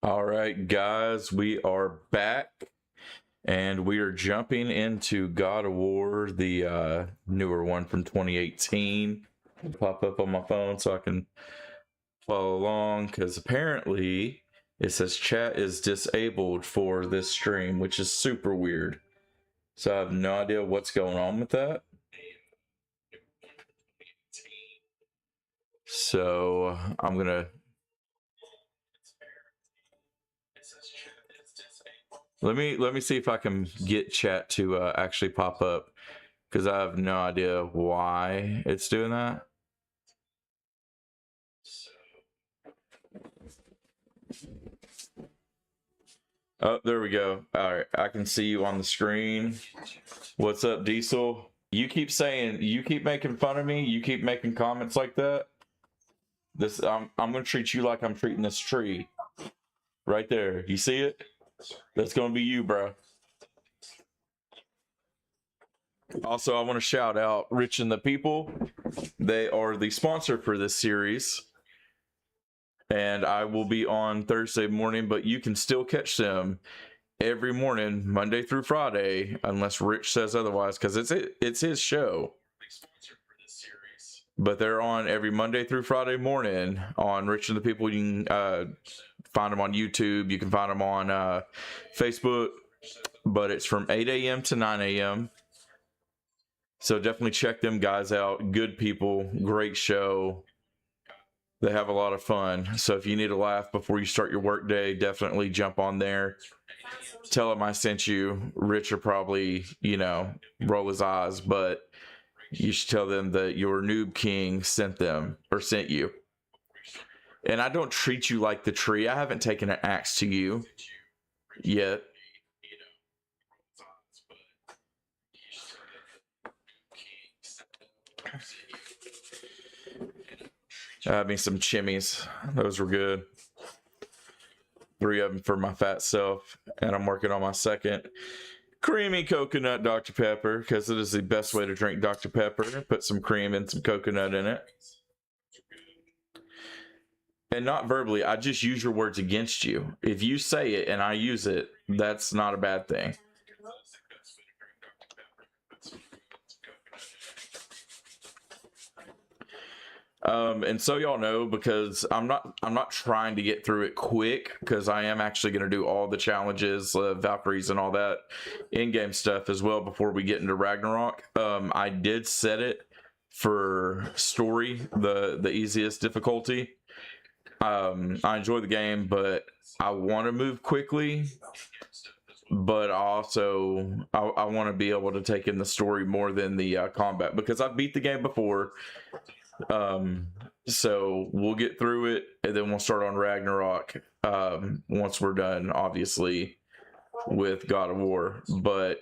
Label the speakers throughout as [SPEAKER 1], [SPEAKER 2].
[SPEAKER 1] All right, guys, we are back and we are jumping into God of War, the newer one from 2018. Pop up on my phone so I can follow along because apparently it says chat is disabled for this stream, which is super weird. So I have no idea what's going on with that. So I'm gonna let me see if I can get chat to actually pop up because I have no idea why it's doing that. Oh, there we go. All right, I can see you on the screen. What's up, Diesel? You keep making fun of me. You keep making comments like that. I'm gonna treat you like I'm treating this tree. Right there. You see it? That's gonna be you, bro. Also, I want to shout out Rich and the People. They are the sponsor for this series. And I will be on Thursday morning, but you can still catch them every morning, Monday through Friday, unless Rich says otherwise, because it's his show. But they're on every Monday through Friday morning on Rich and the People. You can find them on YouTube. You can find them on Facebook. But it's from 8 a.m. to 9 a.m. So definitely check them guys out. Good people, great show. They have a lot of fun. So if you need a laugh before you start your work day, definitely jump on there. Tell them I sent you. Rich will probably, roll his eyes, but you should tell them that your noob king sent them or sent you. And I don't treat you like the tree. I haven't taken an axe to you yet. I had me some chimneys. Those were good. 3 of them for my fat self. And I'm working on my second creamy coconut Dr. Pepper because it is the best way to drink Dr. Pepper. Put some cream and some coconut in it. And not verbally, I just use your words against you. If you say it and I use it, that's not a bad thing. And so y'all know, because I'm not trying to get through it quick, because I am actually going to do all the challenges, Valkyries and all that in-game stuff as well before we get into Ragnarok. I did set it for story, the easiest difficulty. I enjoy the game, but I want to move quickly, but also I want to be able to take in the story more than the combat, because I've beat the game before. So we'll get through it and then we'll start on Ragnarok once we're done, obviously, with God of War. But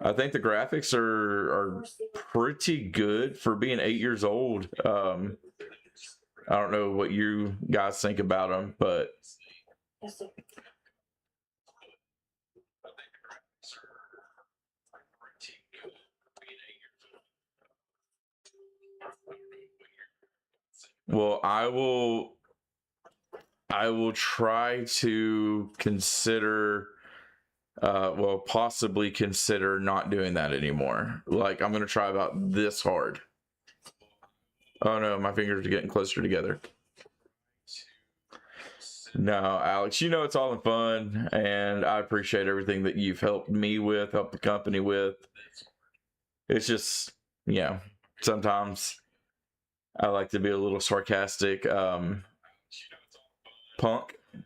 [SPEAKER 1] I think the graphics are pretty good for being 8 years old. I don't know what you guys think about them, but well, I will try to consider possibly consider not doing that anymore. Like, I'm gonna try about this hard. Oh no, my fingers are getting closer together. No, Alex, it's all in fun, and I appreciate everything that you've helped me with, helped the company with. It's just, sometimes I like to be a little sarcastic. Punk,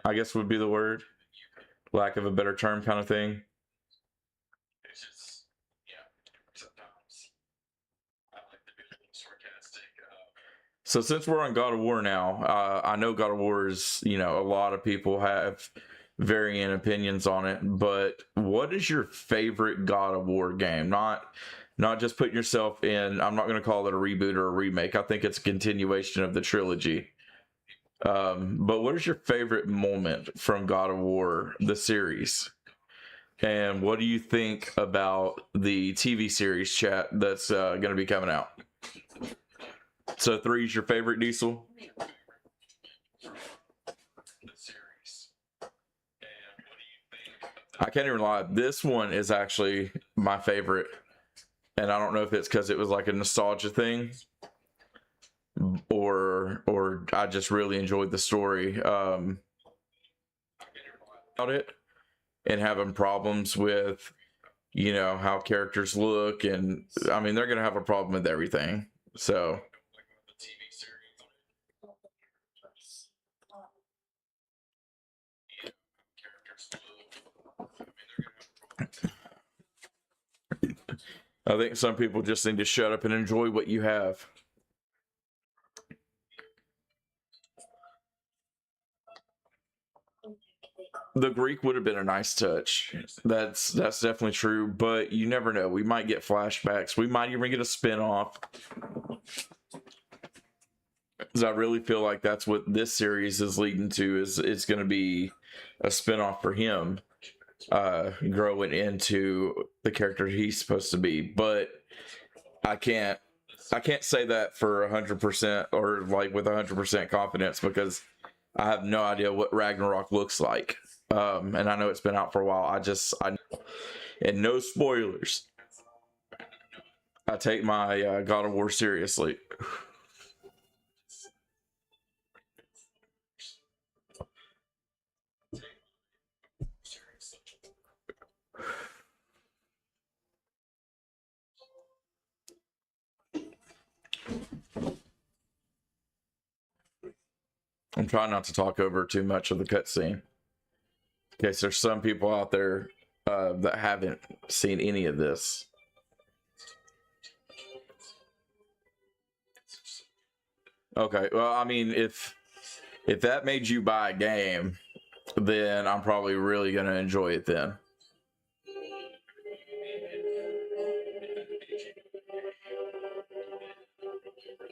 [SPEAKER 1] I guess would be the word. Lack of a better term kind of thing. So since we're on God of War now, I know God of War is, a lot of people have varying opinions on it, but what is your favorite God of War game? Not just putting yourself in, I'm not going to call it a reboot or a remake. I think it's a continuation of the trilogy. But what is your favorite moment from God of War, the series? And what do you think about the TV series, chat, that's going to be coming out? So 3 is your favorite, Diesel? I can't even lie. This one is actually my favorite, and I don't know if it's because it was like a nostalgia thing, or I just really enjoyed the story about it, and having problems with how characters look, and I mean they're gonna have a problem with everything. So I think some people just need to shut up and enjoy what you have. The Greek would have been a nice touch. That's definitely true, but you never know. We might get flashbacks. We might even get a spin-off. Because I really feel like that's what this series is leading to, is it's going to be a spin-off for him growing into the character he's supposed to be. But I can't say that for 100% or like with 100% confidence, because I have no idea what Ragnarok looks like. And I know it's been out for a while. And no spoilers. I take my God of War seriously. I'm trying not to talk over too much of the cutscene, in case there's some people out there that haven't seen any of this. Okay, well, I mean, if that made you buy a game, then I'm probably really gonna enjoy it then.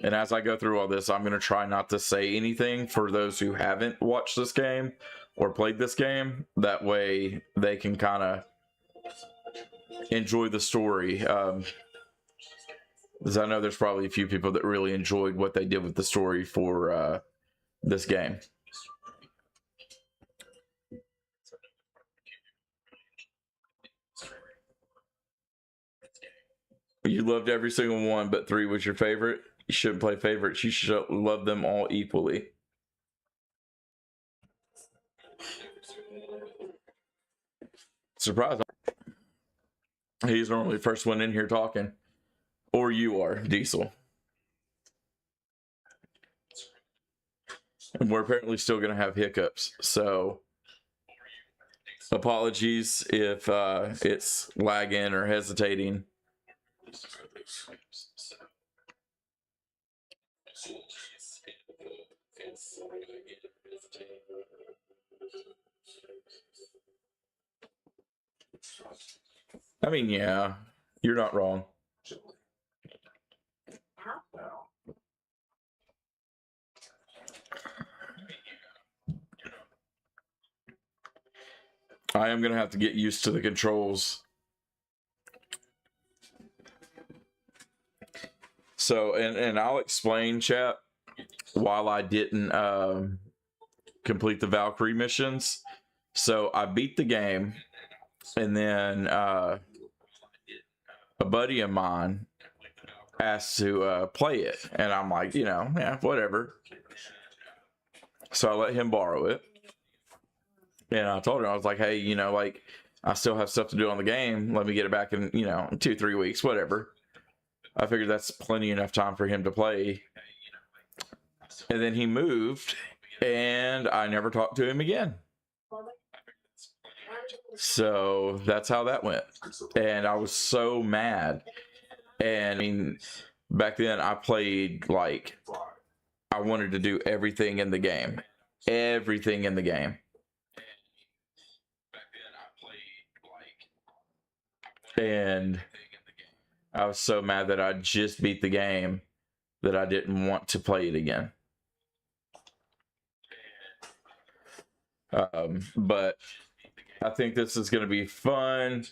[SPEAKER 1] And as I go through all this, I'm going to try not to say anything for those who haven't watched this game or played this game. That way they can kind of enjoy the story. Because I know there's probably a few people that really enjoyed what they did with the story for this game. You loved every single one, but 3 was your favorite. You shouldn't play favorites. You should love them all equally. Surprise. He's normally the first one in here talking. Or you are, Diesel. And we're apparently still going to have hiccups. So apologies if it's lagging or hesitating. I mean, yeah, you're not wrong. I am going to have to get used to the controls. So, and I'll explain, chat, while I didn't complete the Valkyrie missions. So I beat the game, and then a buddy of mine asked to play it, and I'm like, yeah, whatever. So I let him borrow it, and I told him, I was like, hey, like, I still have stuff to do on the game. Let me get it back in 2-3 weeks, whatever. I figured that's plenty enough time for him to play. And then he moved, and I never talked to him again. So that's how that went. And I was so mad. And I mean, back then I played like I wanted to do everything in the game. Everything in the game. And I was so mad that I just beat the game that I didn't want to play it again. But I think this is going to be fun.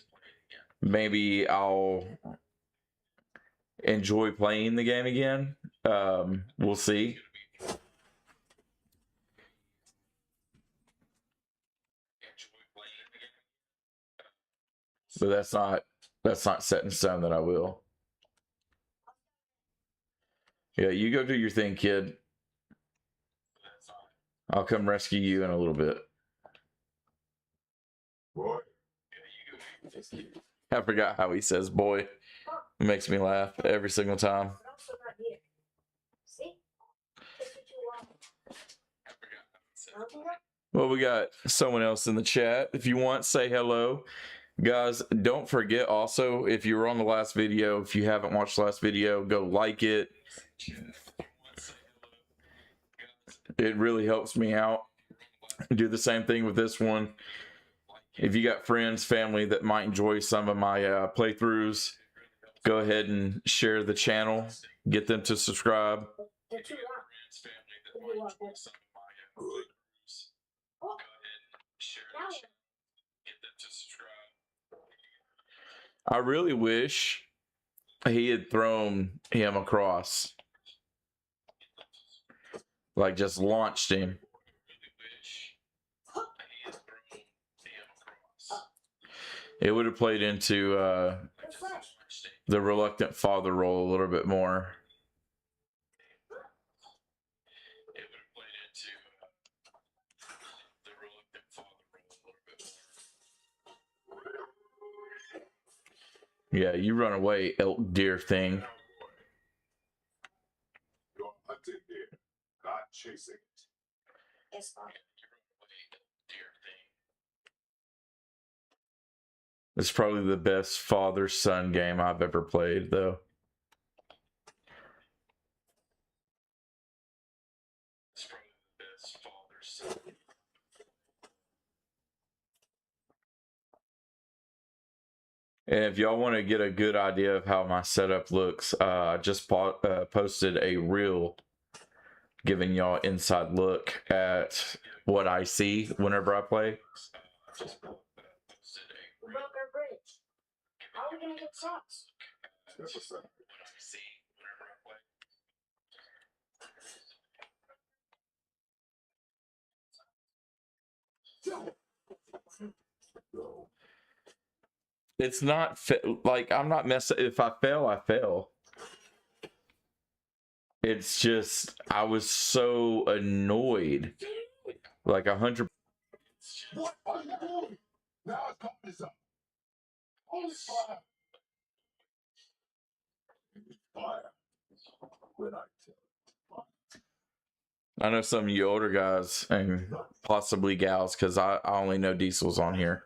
[SPEAKER 1] Maybe I'll enjoy playing the game again. We'll see. but that's not set in stone that I will. Yeah, you go do your thing, kid. I'll come rescue you in a little bit. Boy. I forgot how he says boy. It makes me laugh every single time. Well, we got someone else in the chat. If you want, say hello. Guys, don't forget also, if you were on the last video, if you haven't watched the last video, go like it. It really helps me out. Do the same thing with this one. If you got friends, family that might enjoy some of my playthroughs, go ahead and share the channel. Get them to subscribe. I really wish he had thrown him across. Like, just launched him. It would have played into the reluctant father role a little bit more. Yeah, you run away, elk deer thing. You're hunting deer, not chasing it. Yes, Father. It's probably the best father-son game I've ever played, though. It's probably the best father-son. And if y'all want to get a good idea of how my setup looks, I just posted a reel giving y'all inside look at what I see whenever I play.
[SPEAKER 2] We broke our bridge. How are we gonna get socks?
[SPEAKER 1] It's not like I'm not messing. If I fail, I fail. It's just I was so annoyed, like 100. What are you doing? Now it's caught this up. Holy fire! Fire! When I tell I know some of you older guys and possibly gals, because I only know Diesel's on here.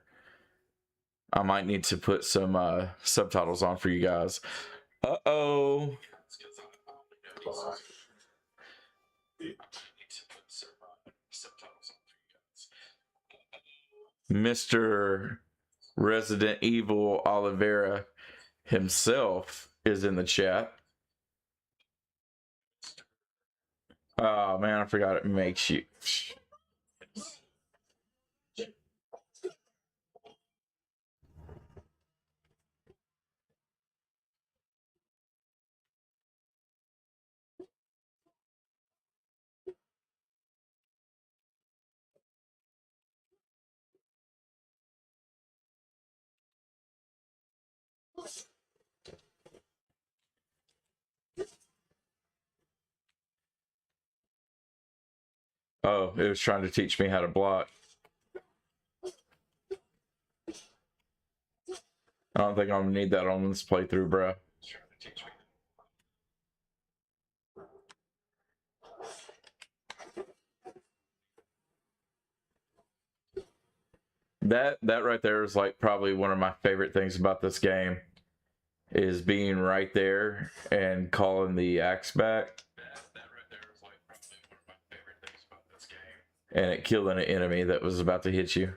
[SPEAKER 1] I might need to put some subtitles on for you guys. Uh-oh. Mr. Resident Evil Oliveira himself is in the chat. Oh man, I forgot it makes you. Oh, it was trying to teach me how to block. I don't think I'm gonna need that on this playthrough, bro. That right there is like probably one of my favorite things about this game, is being right there and calling the axe back. That right there is like probably one of my favorite things about this game. And it killing an enemy that was about to hit you.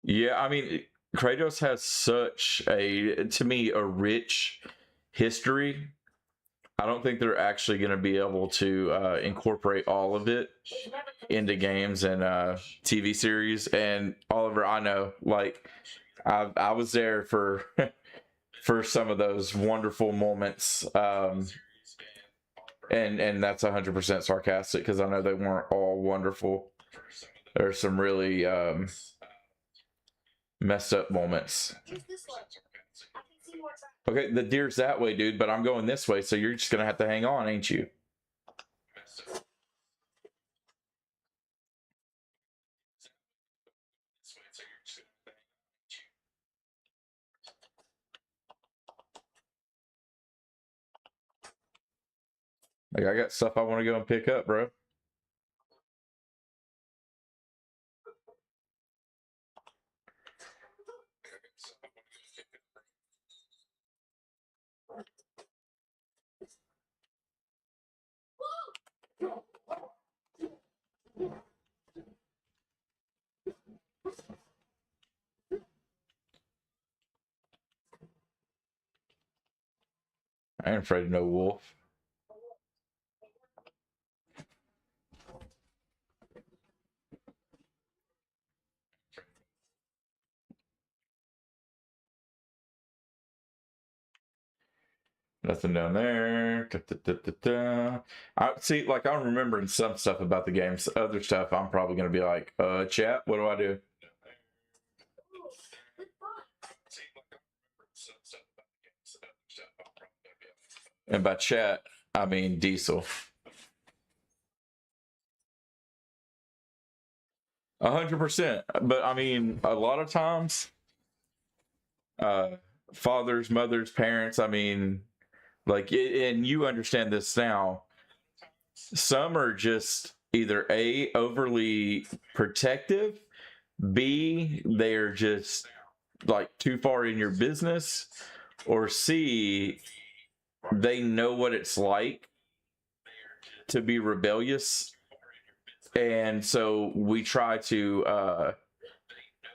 [SPEAKER 1] Yeah, I mean, Kratos has such a, to me, a rich history. I don't think they're actually going to be able to incorporate all of it into games and TV series. And Oliver, I know, like, I was there for for some of those wonderful moments. And that's 100% sarcastic because I know they weren't all wonderful. There's some really messed up moments.
[SPEAKER 2] Just this way. I can see what's up.
[SPEAKER 1] Okay, the deer's that way, dude, but I'm going this way, so you're just gonna have to hang on, ain't you? Like, I got stuff I want to go and pick up, bro. I ain't afraid of no wolf. Nothing down there. Da, da, da, da, da. I see, like, I'm remembering some stuff about the games. Other stuff, I'm probably gonna be like, chat, what do I do?
[SPEAKER 2] Ooh, good fun.
[SPEAKER 1] And by chat, I mean Diesel. 100%. But I mean, a lot of times, fathers, mothers, parents, I mean, like, and you understand this now, some are just either A, overly protective, B, they're just like too far in your business, or C, they know what it's like to be rebellious. And so we try to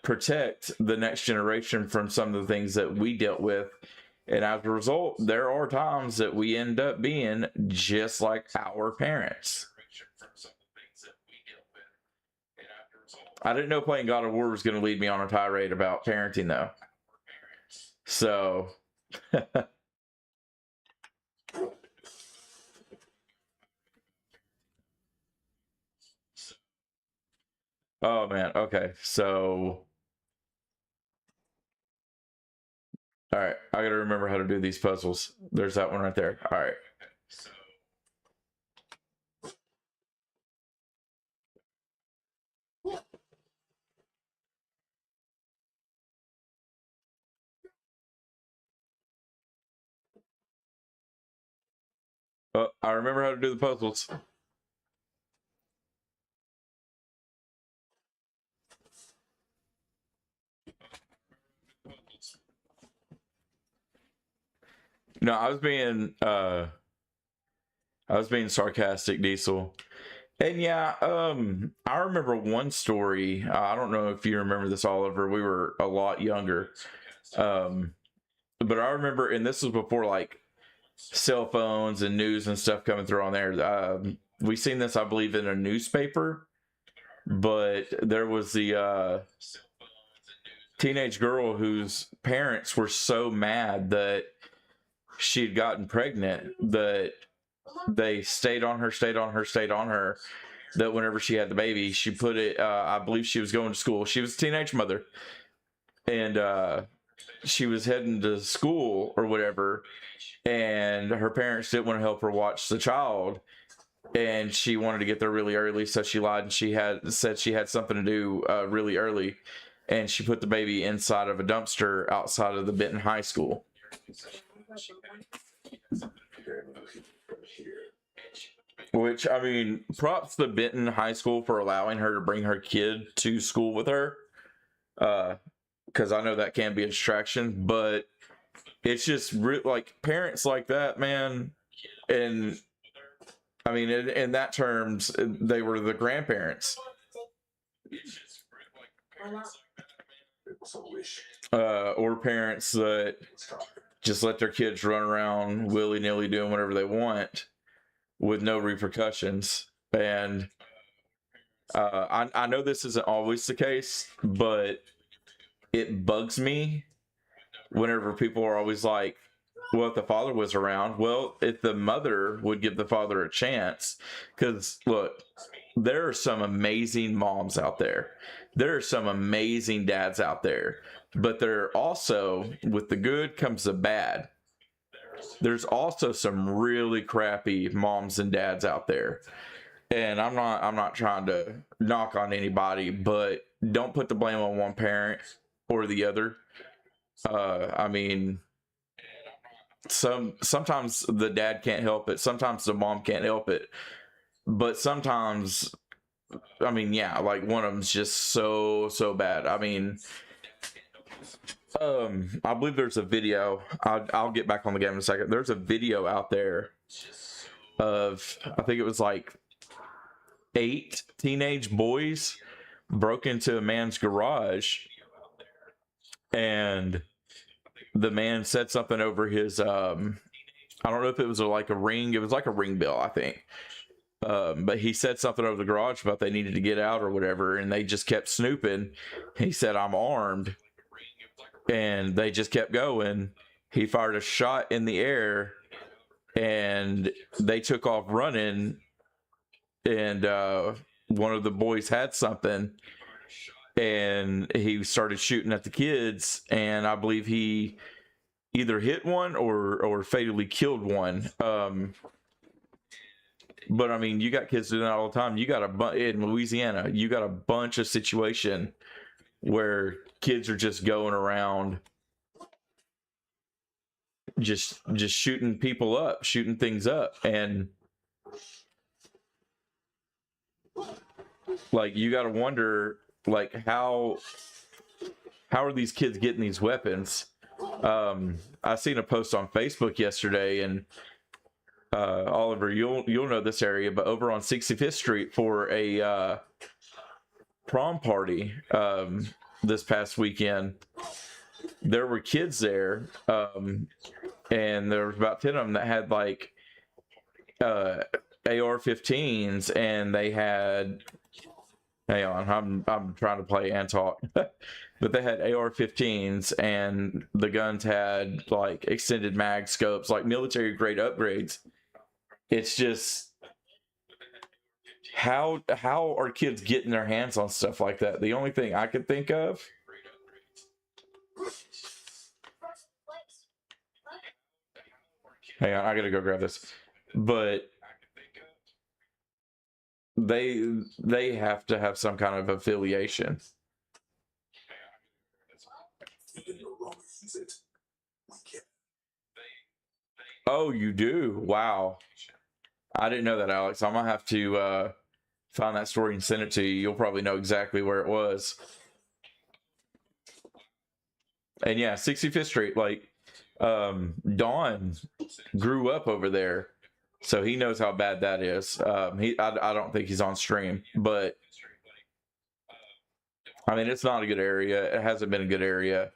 [SPEAKER 1] protect the next generation from some of the things that we dealt with. And as a result, there are times that we end up being just like our parents. I didn't know playing God of War was going to lead me on a tirade about parenting, though. So, oh man, okay. So, all right, I got to remember how to do these puzzles. There's that one right there. All right. Oh, I remember how to do the puzzles. No, I was being sarcastic, Diesel. And yeah, I remember one story. I don't know if you remember this, Oliver. We were a lot younger. But I remember, and this was before like cell phones and news and stuff coming through on there. We seen this, I believe, in a newspaper, but there was the teenage girl whose parents were so mad that she had gotten pregnant that they stayed on her, that whenever she had the baby, she put it, I believe she was going to school. She was a teenage mother, and she was heading to school or whatever, and her parents didn't want to help her watch the child, and she wanted to get there really early, so she lied and said she had something to do really early, and she put the baby inside of a dumpster outside of the Benton High School. Which, I mean, props to Benton High School for allowing her to bring her kid to school with her, because I know that can be a distraction, but it's just like parents like that, man. And I mean, in that terms, they were the grandparents. Or parents that just let their kids run around willy-nilly doing whatever they want with no repercussions. And I know this isn't always the case, but it bugs me whenever people are always like, well, if the father was around, well, if the mother would give the father a chance, because look, there are some amazing moms out there. There are some amazing dads out there, but there are also, with the good comes the bad. There's also some really crappy moms and dads out there. And I'm not trying to knock on anybody, but don't put the blame on one parent or the other. I mean, sometimes the dad can't help it, sometimes the mom can't help it, but sometimes, I mean, yeah, like one of them's just so bad. I mean, I believe there's a video. I'll get back on the game in a second. There's a video out there of, I think it was like 8 teenage boys broke into a man's garage, and the man said something over his I don't know if it was like a ring. It was like a ring bell, I think. But he said something over the garage about they needed to get out or whatever, and they just kept snooping. He said, "I'm armed," and they just kept going. He fired a shot in the air, and they took off running. And one of the boys had something, and he started shooting at the kids, and I believe he either hit one or fatally killed one. But I mean, you got kids doing that all the time. You got in Louisiana, you got a bunch of situation where kids are just going around just shooting people up, shooting things up, and like you got to wonder, like how are these kids getting these weapons? I seen a post on Facebook yesterday, and Oliver, you'll know this area, but over on 65th Street for a prom party this past weekend, there were kids there, and there was about 10 of them that had like AR-15s, and they had, hang on, I'm trying to play and talk. But they had AR-15s, and the guns had like extended mag scopes, like military grade upgrades. It's just, how are kids getting their hands on stuff like that? The only thing I could think of, hang on, I gotta go grab this, but they have to have some kind of affiliation. Oh, you do? Wow. I didn't know that, Alex. I'm gonna have to find that story and send it to you. You'll probably know exactly where it was. And yeah, 65th Street, like Don grew up over there, so he knows how bad that is. I don't think he's on stream, but I mean, it's not a good area. It hasn't been a good area.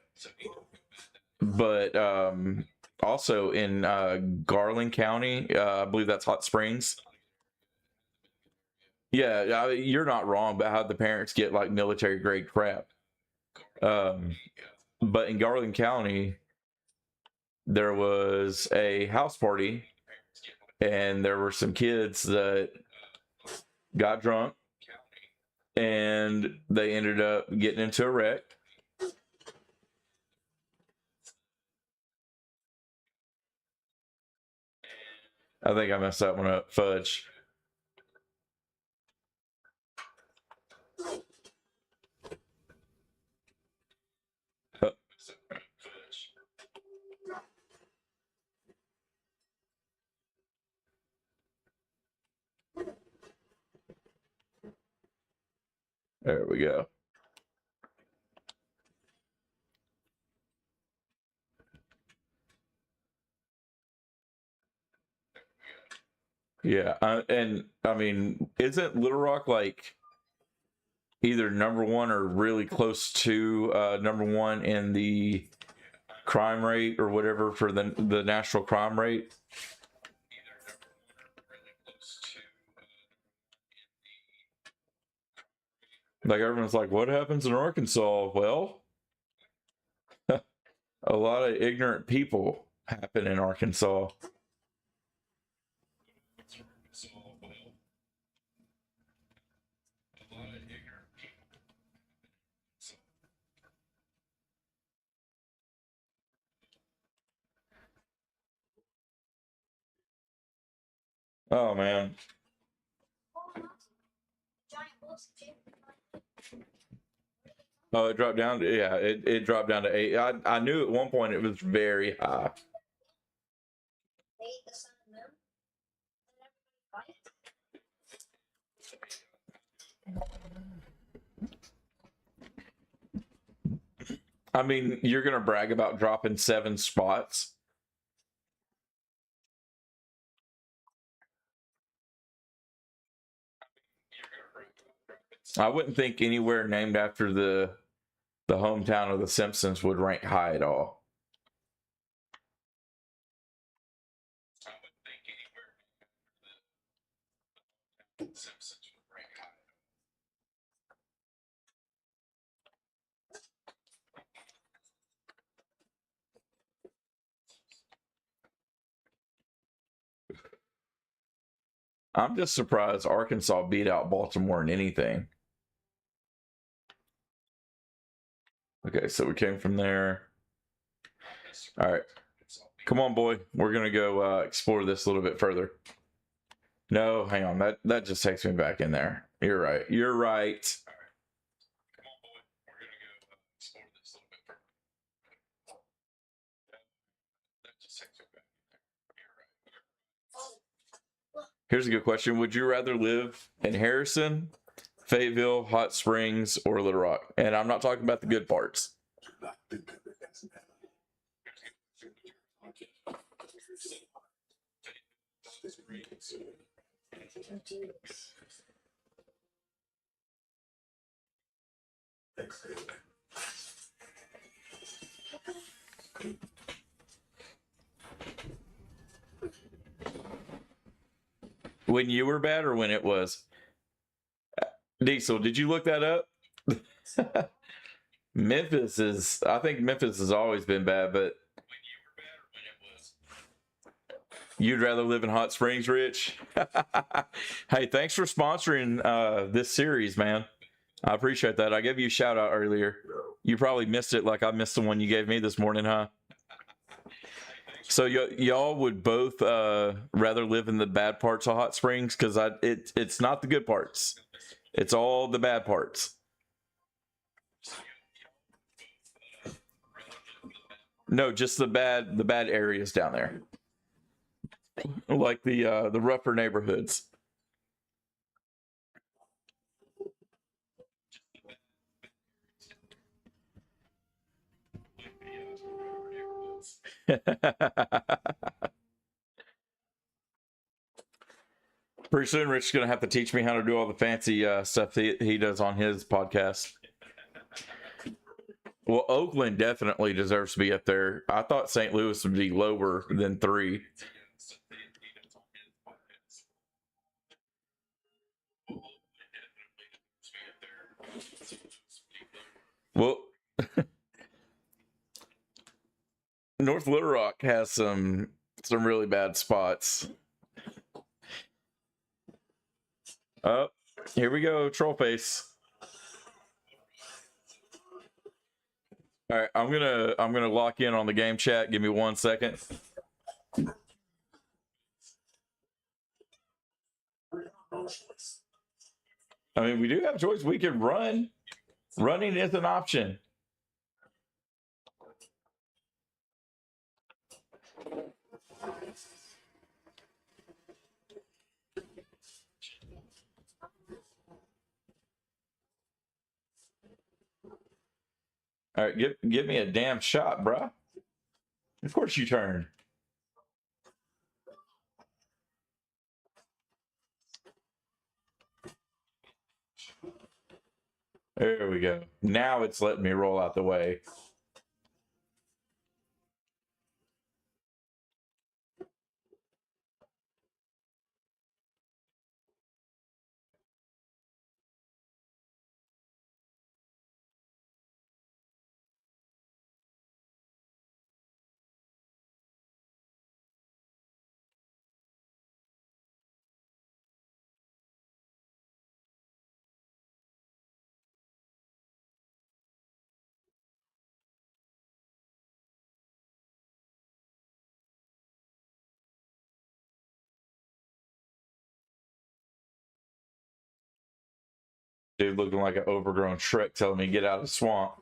[SPEAKER 1] But also in Garland County, I believe that's Hot Springs. Yeah, you're not wrong about how the parents get like military grade crap. But in Garland County, there was a house party, and there were some kids that got drunk, and they ended up getting into a wreck. I think I messed that one up. Fudge. There we go. Yeah, and I mean, isn't Little Rock like either number one or really close to number one in the crime rate or whatever for the national crime rate? Like everyone's like, what happens in Arkansas? Well, A lot of ignorant people happen in Arkansas. Oh man.
[SPEAKER 2] Giant wolves, too.
[SPEAKER 1] Oh, it dropped down to, yeah, it dropped down to 8. I knew at one point it was very high.
[SPEAKER 2] They ate the sun and moon. And everybody
[SPEAKER 1] I mean, you're gonna brag about dropping 7 spots. I wouldn't think anywhere named after the hometown of the Simpsons would rank high at all. I'm just surprised Arkansas beat out Baltimore in anything. Okay, so we came from there. All right. Come on, boy. We're going to go explore this a little bit further. No, hang on. That just takes me back in there. You're right. You're right. Here's a good question. Would you rather live in Harrison, Fayetteville, Hot Springs, or Little Rock? And I'm not talking about the good parts. When you were bad or when it was? Diesel, did you look that up? I think Memphis has always been bad, but you'd rather live in Hot Springs, Rich? Hey, thanks for sponsoring this series, man. I appreciate that. I gave you a shout out earlier. You probably missed it like I missed the one you gave me this morning, huh? So y'all would both rather live in the bad parts of Hot Springs? Because it's not the good parts. It's all the bad parts. No, just the bad areas down there. Like the rougher neighborhoods. Pretty soon, Rich is going to have to teach me how to do all the fancy stuff he does on his podcast. Well, Oakland definitely deserves to be up there. I thought St. Louis would be lower than 3. Well, North Little Rock has some really bad spots. Oh, here we go, troll face. All right, I'm gonna lock in on the game chat. Give me 1 second. I mean, we do have choice. We can run. Running is an option. All right, give me a damn shot, bruh. Of course you turn. There we go. Now it's letting me roll out the way. Dude looking like an overgrown Shrek telling me to get out of the swamp.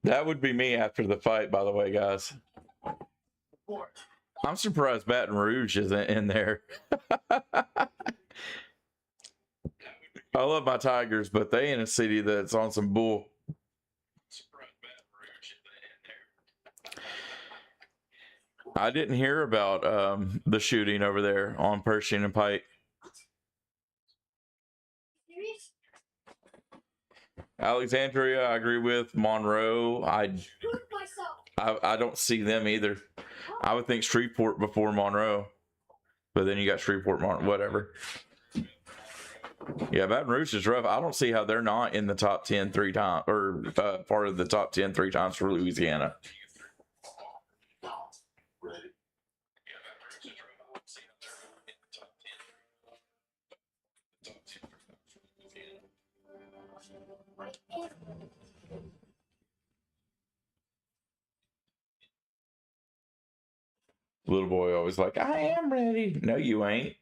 [SPEAKER 1] That would be me after the fight, by the way, guys. I'm surprised Baton Rouge isn't in there. I love my Tigers, but they in a city that's on some bull. I didn't hear about the shooting over there on Pershing and Pike.
[SPEAKER 2] Serious?
[SPEAKER 1] Alexandria, I agree with. Monroe,
[SPEAKER 2] Prove myself.
[SPEAKER 1] I don't see them either. I would think Shreveport before Monroe, but then you got Shreveport, whatever. Yeah, Baton Rouge is rough. I don't see how they're not in the top 10 3 times, or part of the top 10 3 times for Louisiana. Little boy always like, I am ready. No, you ain't.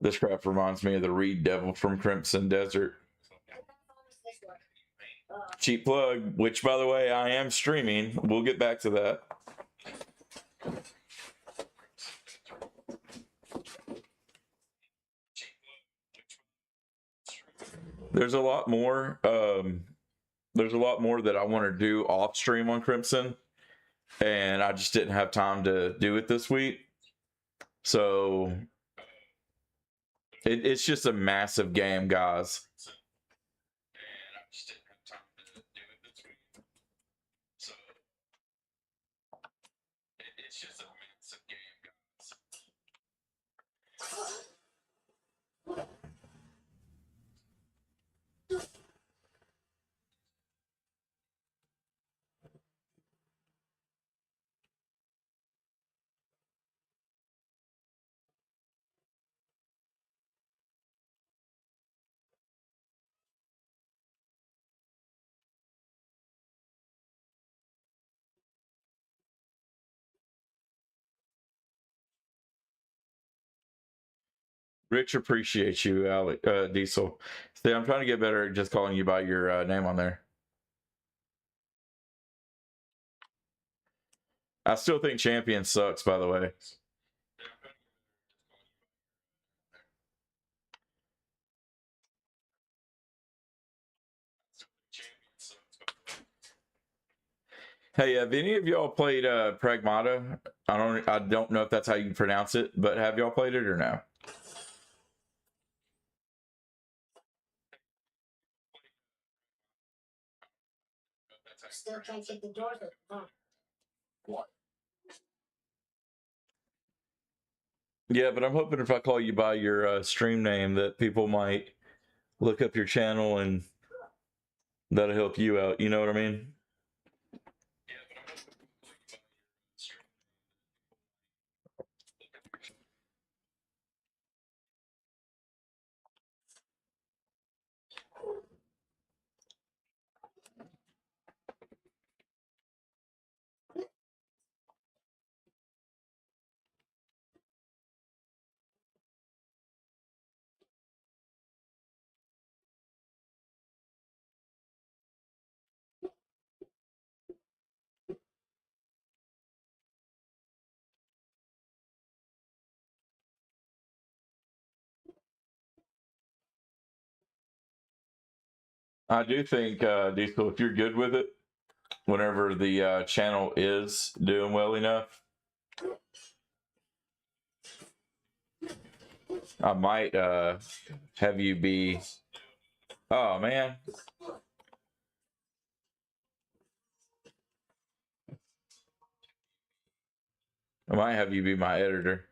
[SPEAKER 1] This crap reminds me of the Reed Devil from Crimson Desert. Cheap plug, which by the way, I am streaming. We'll get back to that. There's a lot more. There's a lot more that I want to do off stream on Crimson, and I just didn't have time to do it this week. So it's just a massive game, guys. Rich appreciates you, Alec, Diesel. See, I'm trying to get better at just calling you by your name on there. I still think Champion sucks, by the way. Hey, have any of y'all played Pragmata? I don't know if that's how you pronounce it, but have y'all played it or no?
[SPEAKER 2] Still can't get the doors open. Huh? What?
[SPEAKER 1] Yeah, but I'm hoping if I call you by your stream name that people might look up your channel and that'll help you out. You know what I mean? I do think, Diesel, if you're good with it, whenever the channel is doing well enough, I might have you be. Oh man, I might have you be my editor.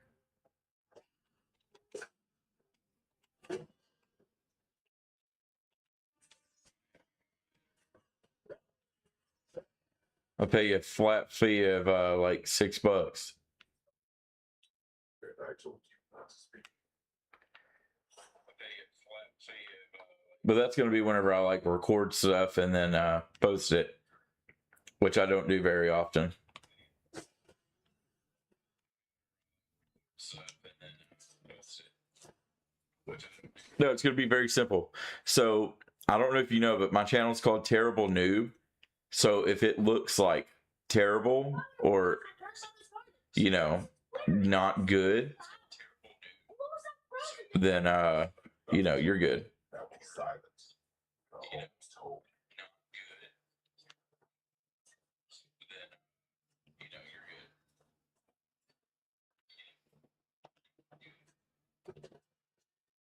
[SPEAKER 1] I'll pay you a flat fee of like $6. But that's gonna be whenever I like record stuff and then post it, which I don't do very often. No, it's gonna be very simple. So I don't know if you know, but my channel is called Terrible Noob. So if it looks like terrible or not good, then you're good.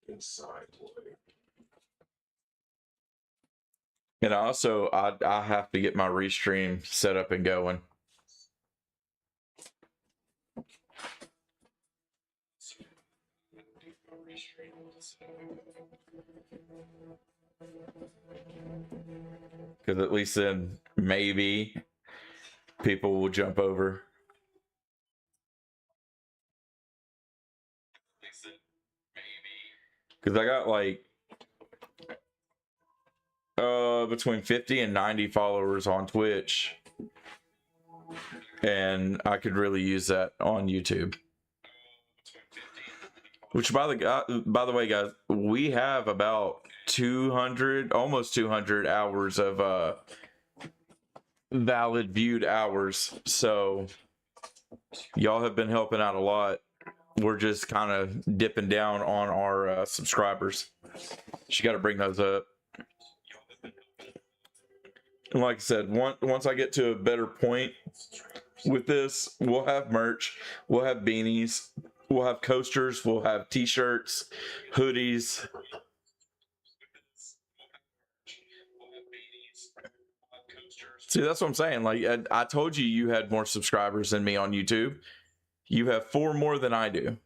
[SPEAKER 1] Inside. And also, I have to get my restream set up and going. Because at least then maybe people will jump over. Because I got like between 50 and 90 followers on Twitch, and I could really use that on YouTube. Which by the way, guys, we have about 200, almost 200 hours of valid viewed hours. So y'all have been helping out a lot. We're just kind of dipping down on our subscribers. You got to bring those up. And like I said, once I get to a better point with this, we'll have merch, we'll have beanies, we'll have coasters, we'll have t-shirts, hoodies. See, that's what I'm saying. Like I told you, you had more subscribers than me on YouTube. You have 4 more than I do.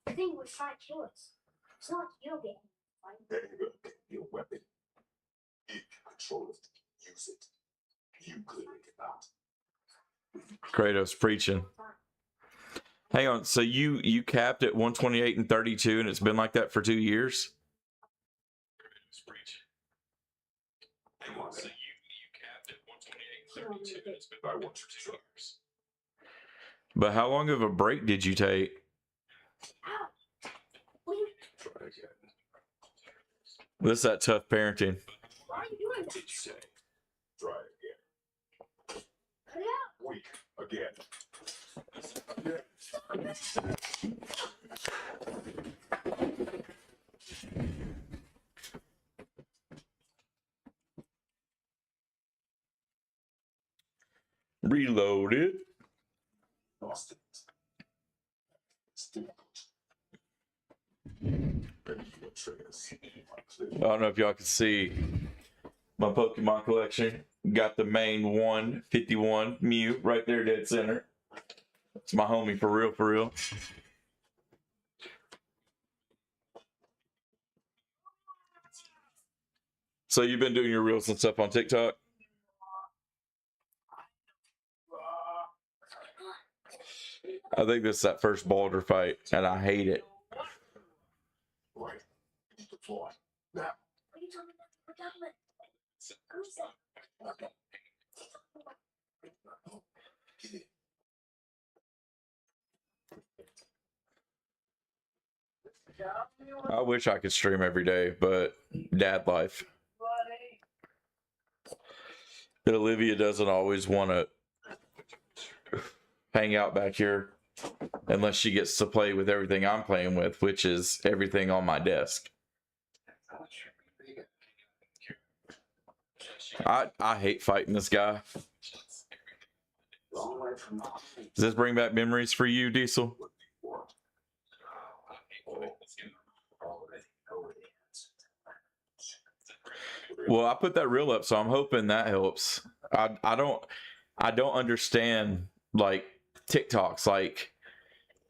[SPEAKER 2] The thing was trying to kill us. It's not you getting
[SPEAKER 3] Your weapon. If you control it, use it. You clearly cannot.
[SPEAKER 1] Kratos preaching. Hang on, so you capped at 128 and 32, and it's been like that for 2 years? But how long of a break did you take?
[SPEAKER 3] Try again.
[SPEAKER 1] This is that tough parenting.
[SPEAKER 2] Why are you doing that?
[SPEAKER 3] Did you say? Try again.
[SPEAKER 2] Cut it out.
[SPEAKER 3] Weak again.
[SPEAKER 1] Reloaded.
[SPEAKER 3] Lost it. It's difficult.
[SPEAKER 1] I don't know if y'all can see my Pokemon collection. Got the main 151 Mew right there, dead center. It's my homie for real, for real. So you've been doing your reels and stuff on TikTok? I think this is that first Boulder fight, and I hate it.
[SPEAKER 3] Right. You need to fly. Now.
[SPEAKER 2] What are you talking about? We're talking about. Who's that?
[SPEAKER 3] Okay.
[SPEAKER 1] I wish I could stream every day, but dad life. Olivia doesn't always want to hang out back here unless she gets to play with everything I'm playing with, which is everything on my desk. I hate fighting this guy. Does this bring back memories for you, Diesel? Well, I put that reel up, so I'm hoping that helps. I don't understand like TikToks. Like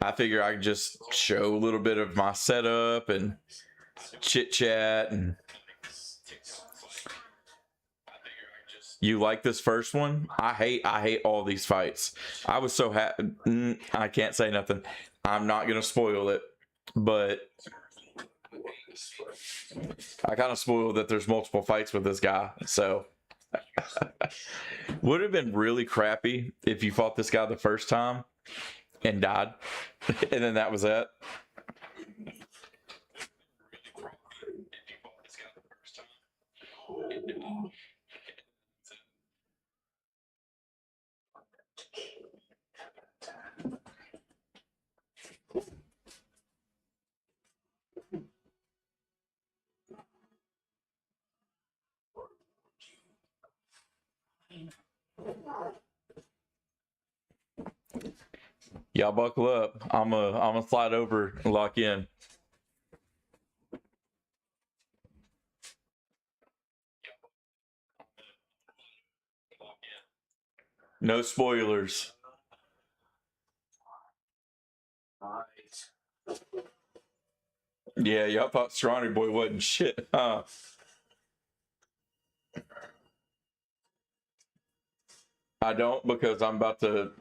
[SPEAKER 1] I figure I can just show a little bit of my setup and chit chat. And you like this first one? I hate all these fights. I was so happy. I can't say nothing. I'm not gonna spoil it, but I kind of spoiled that there's multiple fights with this guy. So would have been really crappy if you fought this guy the first time and died, and then that was it. Y'all buckle up. I'm a slide over and lock in. No spoilers. Yeah, y'all thought Strawny Boy wasn't shit, huh? I don't, because I'm about to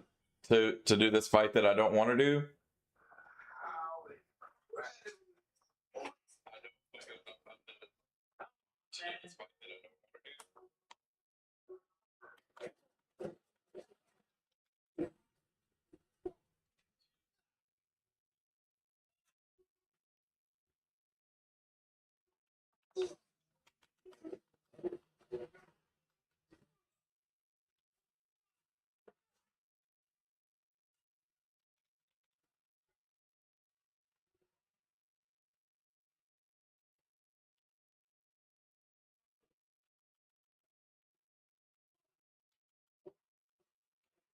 [SPEAKER 1] do this fight that I don't want to do.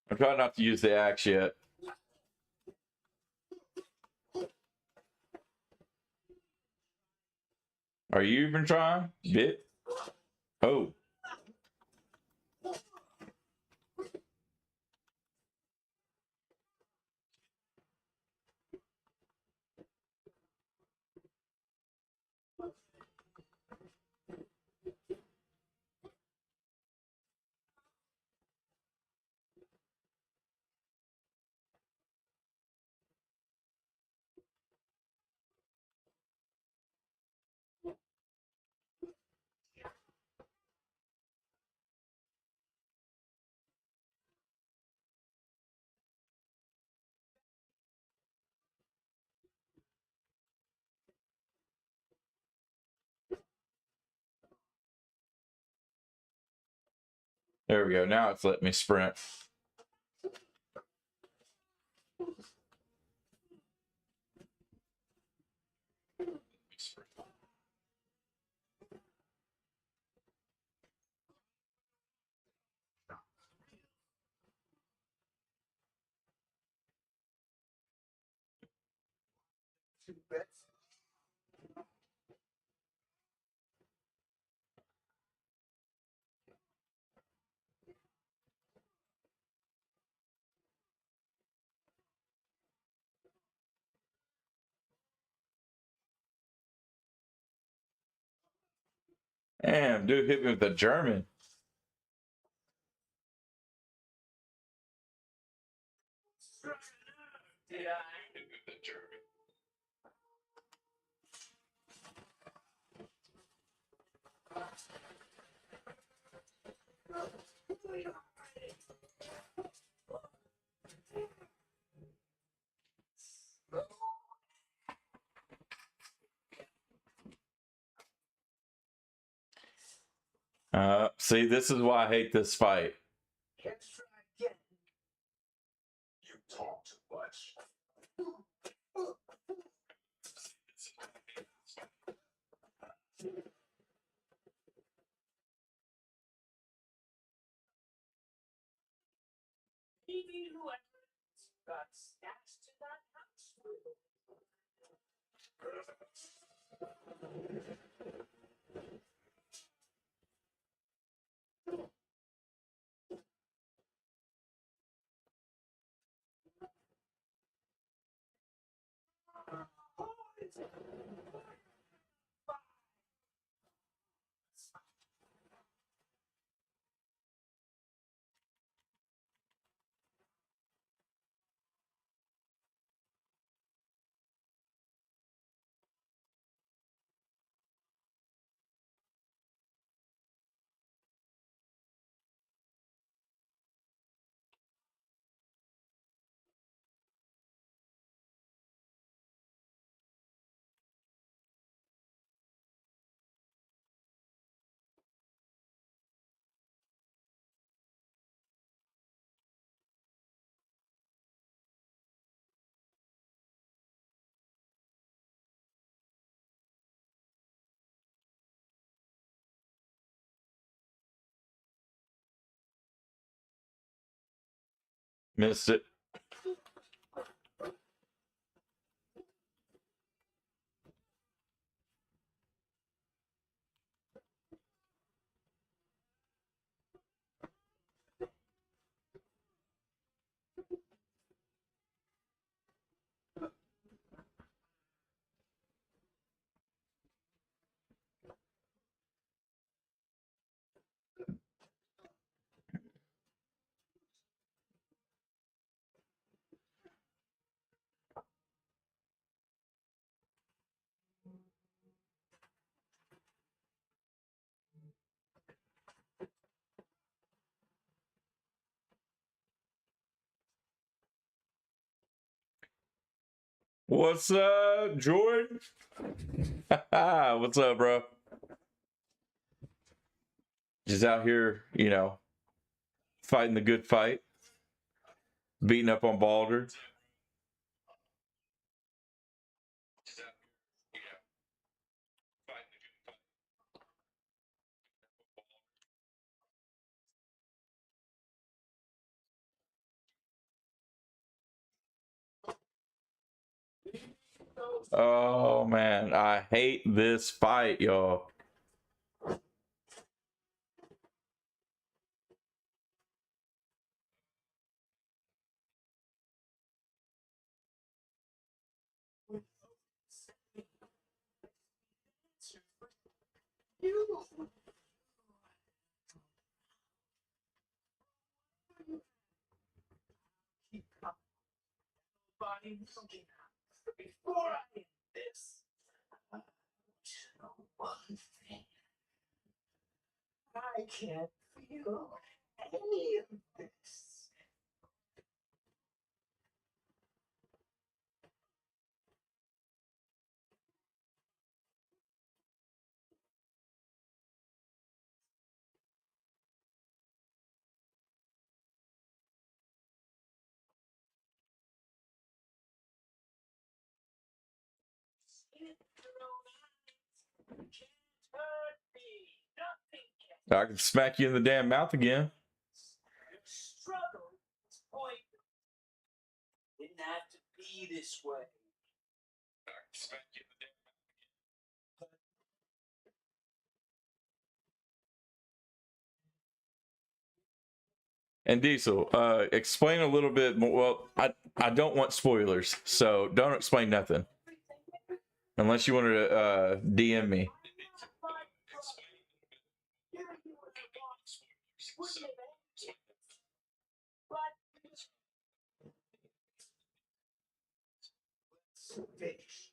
[SPEAKER 1] I'm trying not to use the axe yet. Are you even trying? Bit? Oh. There we go. Now it's letting me sprint. Damn, dude hit me with a German. See, this is why I hate this fight.
[SPEAKER 3] Let's try again. You talk too much. Maybe whoever got stashed in that house.
[SPEAKER 1] Missed it. What's up, Jordan? What's up, bro? Just out here, fighting the good fight, beating up on Balder. Oh man, I hate this fight, y'all.
[SPEAKER 3] Before I end this, I want you to know one thing. I can't feel any of this.
[SPEAKER 1] I can smack you in the damn mouth again.
[SPEAKER 3] Your struggle is pointless. Didn't have to be this way.
[SPEAKER 1] And Diesel, explain a little bit more. Well, I don't want spoilers, so don't explain nothing unless you want to DM me.
[SPEAKER 3] Finish.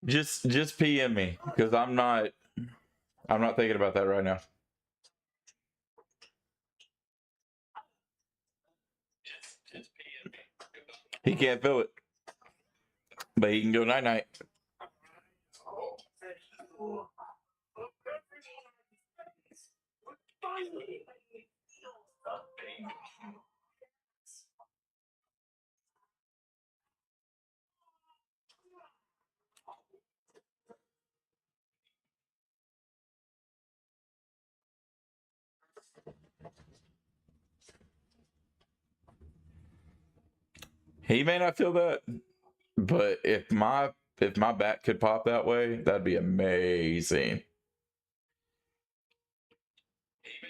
[SPEAKER 1] Just PM me because I'm not thinking about that right now. He can't feel it, but he can go night night. He may not feel that, but if my back could pop that way, that'd be amazing.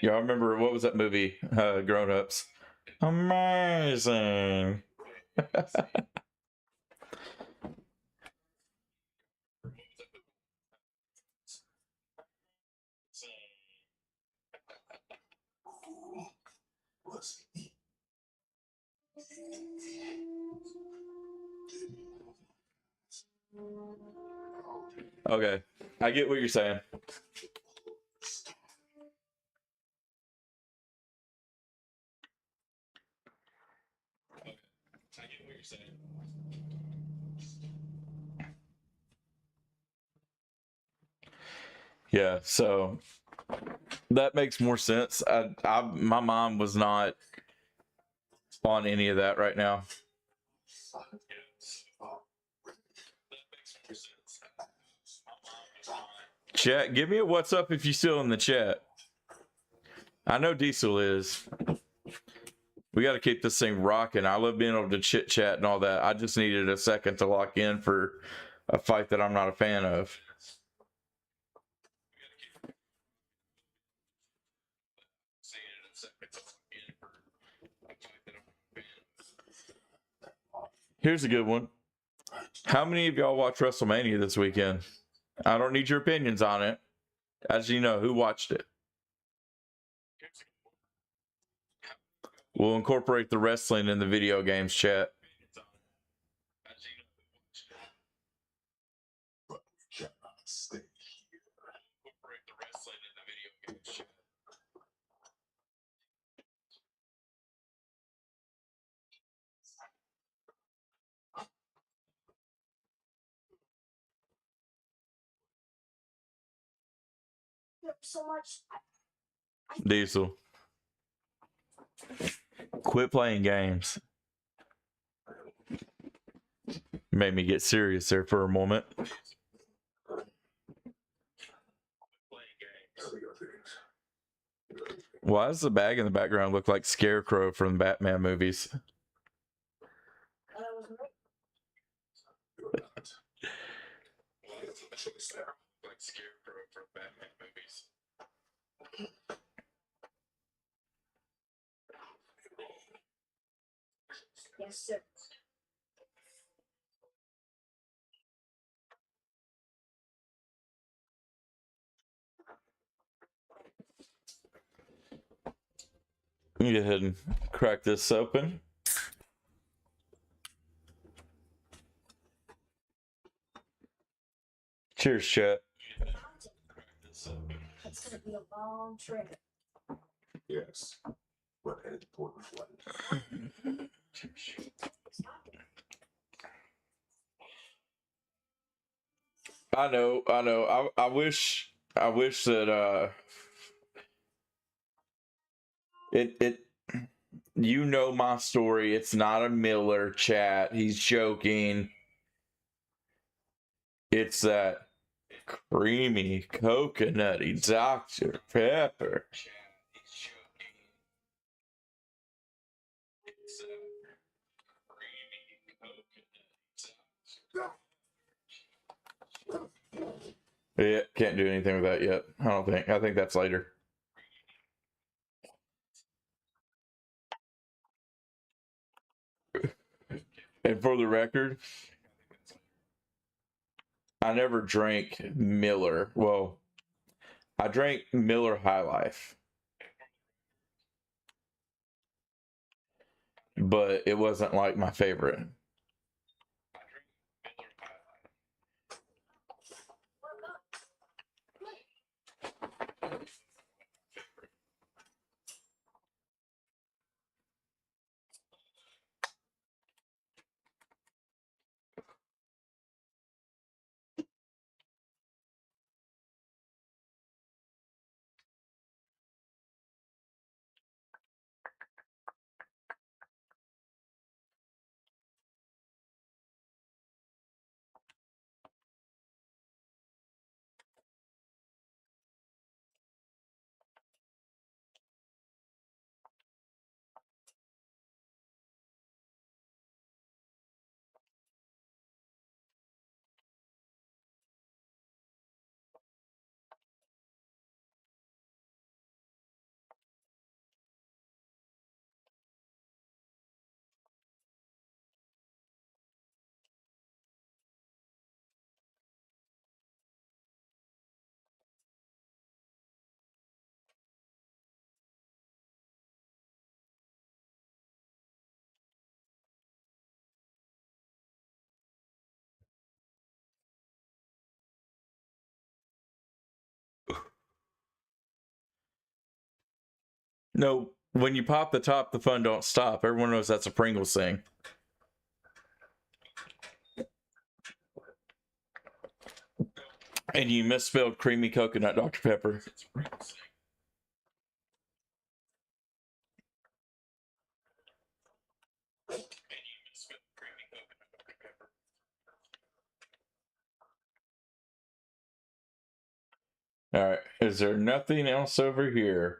[SPEAKER 1] Y'all remember what was that movie? Grown Ups. Amazing.
[SPEAKER 3] Was he?
[SPEAKER 1] Okay, I get what you're saying. Yeah, so that makes more sense. My mom was not on any of that right now. Chat, give me a what's up if you're still in the chat. I know Diesel is. We got to keep this thing rocking. I love being able to chit chat and all that. I just needed a second to lock in for a fight that I'm not a fan of. Here's a good one. How many of y'all watched WrestleMania this weekend? I don't need your opinions on it. As you know, who watched it? We'll incorporate the wrestling in the video games chat.
[SPEAKER 3] Cannot stay here.
[SPEAKER 2] So much.
[SPEAKER 1] Diesel. Quit playing games. Made me get serious there for a moment. Why does the bag in the background look like Scarecrow from the Batman movies?
[SPEAKER 2] I was right.
[SPEAKER 1] Like Scarecrow from Batman movies.
[SPEAKER 2] Yes, sir.
[SPEAKER 1] Let me go ahead and crack this open. Cheers, chat.
[SPEAKER 2] It's gonna be a long trip.
[SPEAKER 3] Yes, but an important one.
[SPEAKER 1] I know. I wish that it you know my story. It's not a Miller chat. He's joking. It's that creamy coconutty Dr. Pepper. Yeah, can't do anything with that yet. I don't think. I think that's later. And for the record, I never drank Miller. Well, I drank Miller High Life, but it wasn't like my favorite. No, when you pop the top, the fun don't stop. Everyone knows that's a Pringles thing. And you misspelled creamy coconut Dr. Pepper. All right. Is there nothing else over here?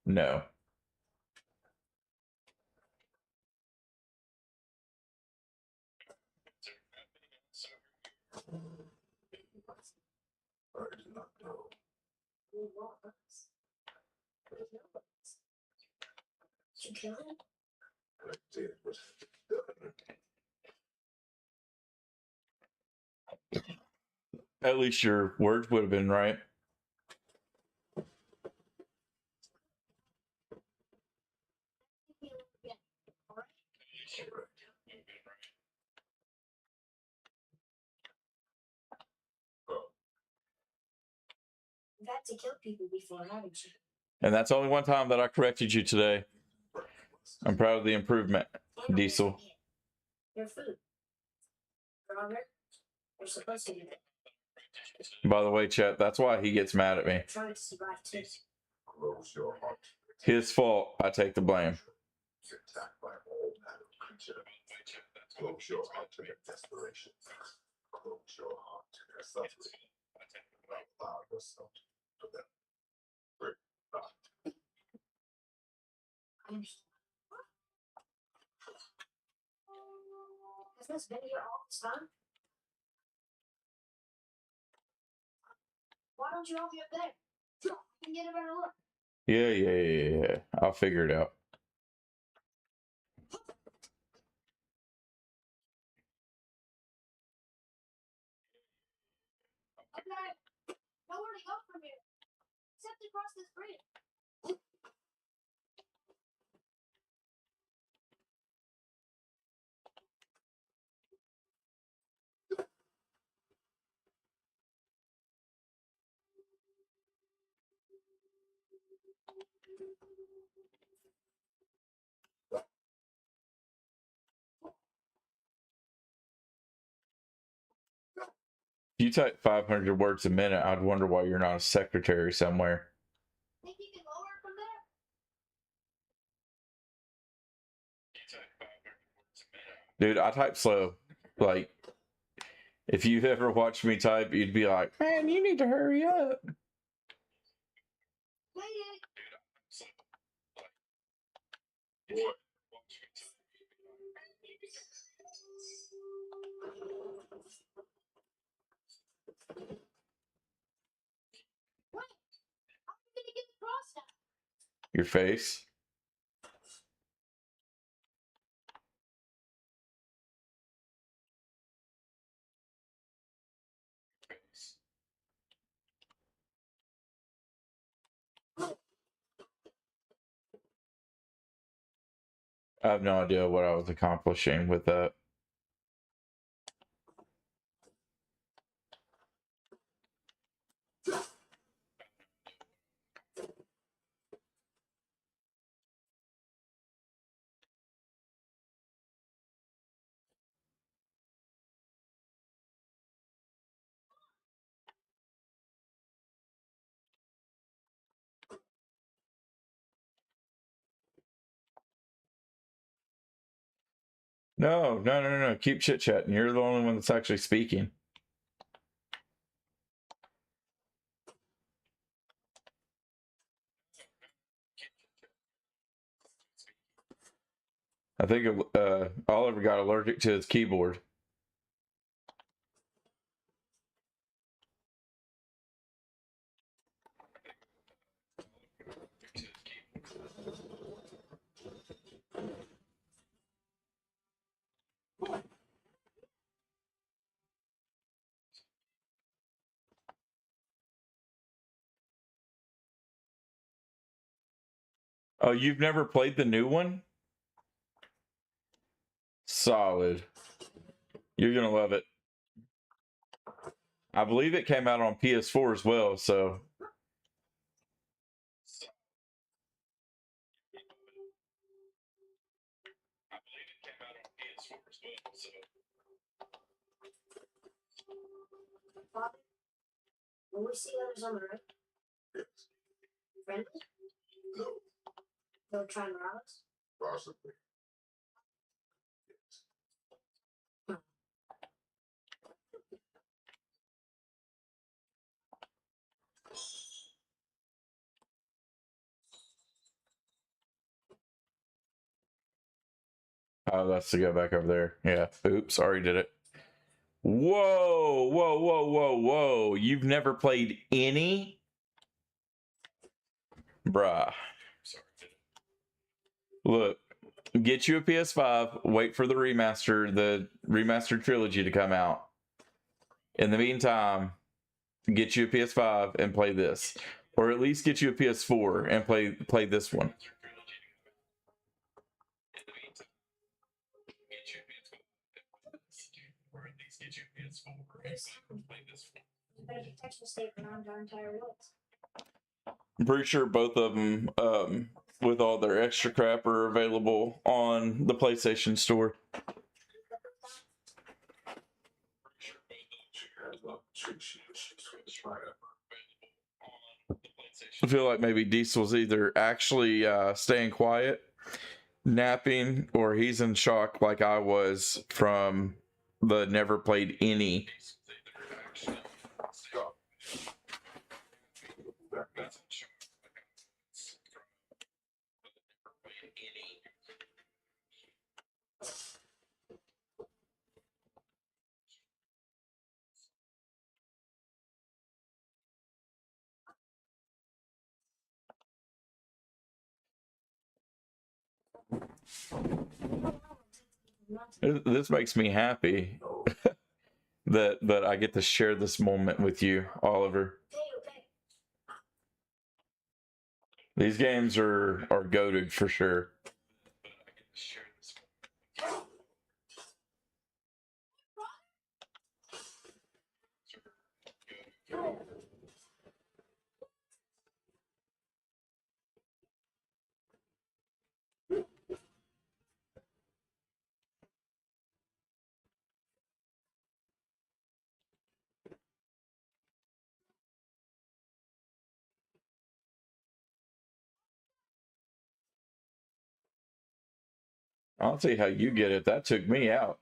[SPEAKER 1] No.
[SPEAKER 3] I do not know.
[SPEAKER 2] We want us. There's no us. Did you kill him?
[SPEAKER 3] I did what done.
[SPEAKER 1] At least your words would have been right.
[SPEAKER 2] Yeah. All right. You've had to kill people before, haven't you?
[SPEAKER 1] And that's only one time that I corrected you today. I'm proud of the improvement, Diesel.
[SPEAKER 2] Your food. Robert, you're supposed to do that.
[SPEAKER 1] By the way, chat, that's why he gets mad at me.
[SPEAKER 2] I'm trying to survive too.
[SPEAKER 3] Close your heart.
[SPEAKER 1] His fault. I take the blame.
[SPEAKER 3] Attacked by all manner of creature. Close your heart to their desperation. Close your heart to their suffering. Allow yourself to them. Break not.
[SPEAKER 2] I understand. Has this been here all this time? Why don't you help me up there? I can get a better look.
[SPEAKER 1] Yeah. I'll figure it out.
[SPEAKER 2] Okay. Nowhere to go from here. Except across this bridge.
[SPEAKER 1] If you type 500 words a minute, I'd wonder why you're not a secretary somewhere.
[SPEAKER 2] Think you can lower it from there?
[SPEAKER 1] Dude, I type slow. Like, if you've ever watched me type, you'd be like, man, you need to hurry up.
[SPEAKER 2] Wait.
[SPEAKER 3] Boy,
[SPEAKER 2] Wait. How are you gonna get across now?
[SPEAKER 1] Your face. I have no idea what I was accomplishing with that. No. Keep chit chatting. You're the only one that's actually speaking. I think Oliver got allergic to his keyboard. Oh, you've never played the new one? Solid. You're gonna love it. I believe it came out on PS4 as well, so
[SPEAKER 2] Father, when we see others on the road,
[SPEAKER 3] Yes.
[SPEAKER 2] friendly,
[SPEAKER 3] No.
[SPEAKER 2] they'll try and rob us.
[SPEAKER 3] Possibly. Yes.
[SPEAKER 1] Oh, that's to go back over there. Yeah. Oops, already did it. Whoa, whoa, whoa, whoa, whoa. You've never played any? Bruh. Look, get you a PS5, wait for the remastered trilogy to come out. In the meantime, get you a PS5 and play this. Or at least get you a PS4 and play this one.
[SPEAKER 2] You better protection stake around our entire woods.
[SPEAKER 1] I'm pretty sure both of them, with all their extra crap, are available on the PlayStation Store. I feel like maybe Diesel's either actually staying quiet, napping, or he's in shock like I was from the never played any. This makes me happy that I get to share this moment with you, Oliver.
[SPEAKER 2] Okay.
[SPEAKER 1] These games are goated for sure. I'll see how you get it. That took me out.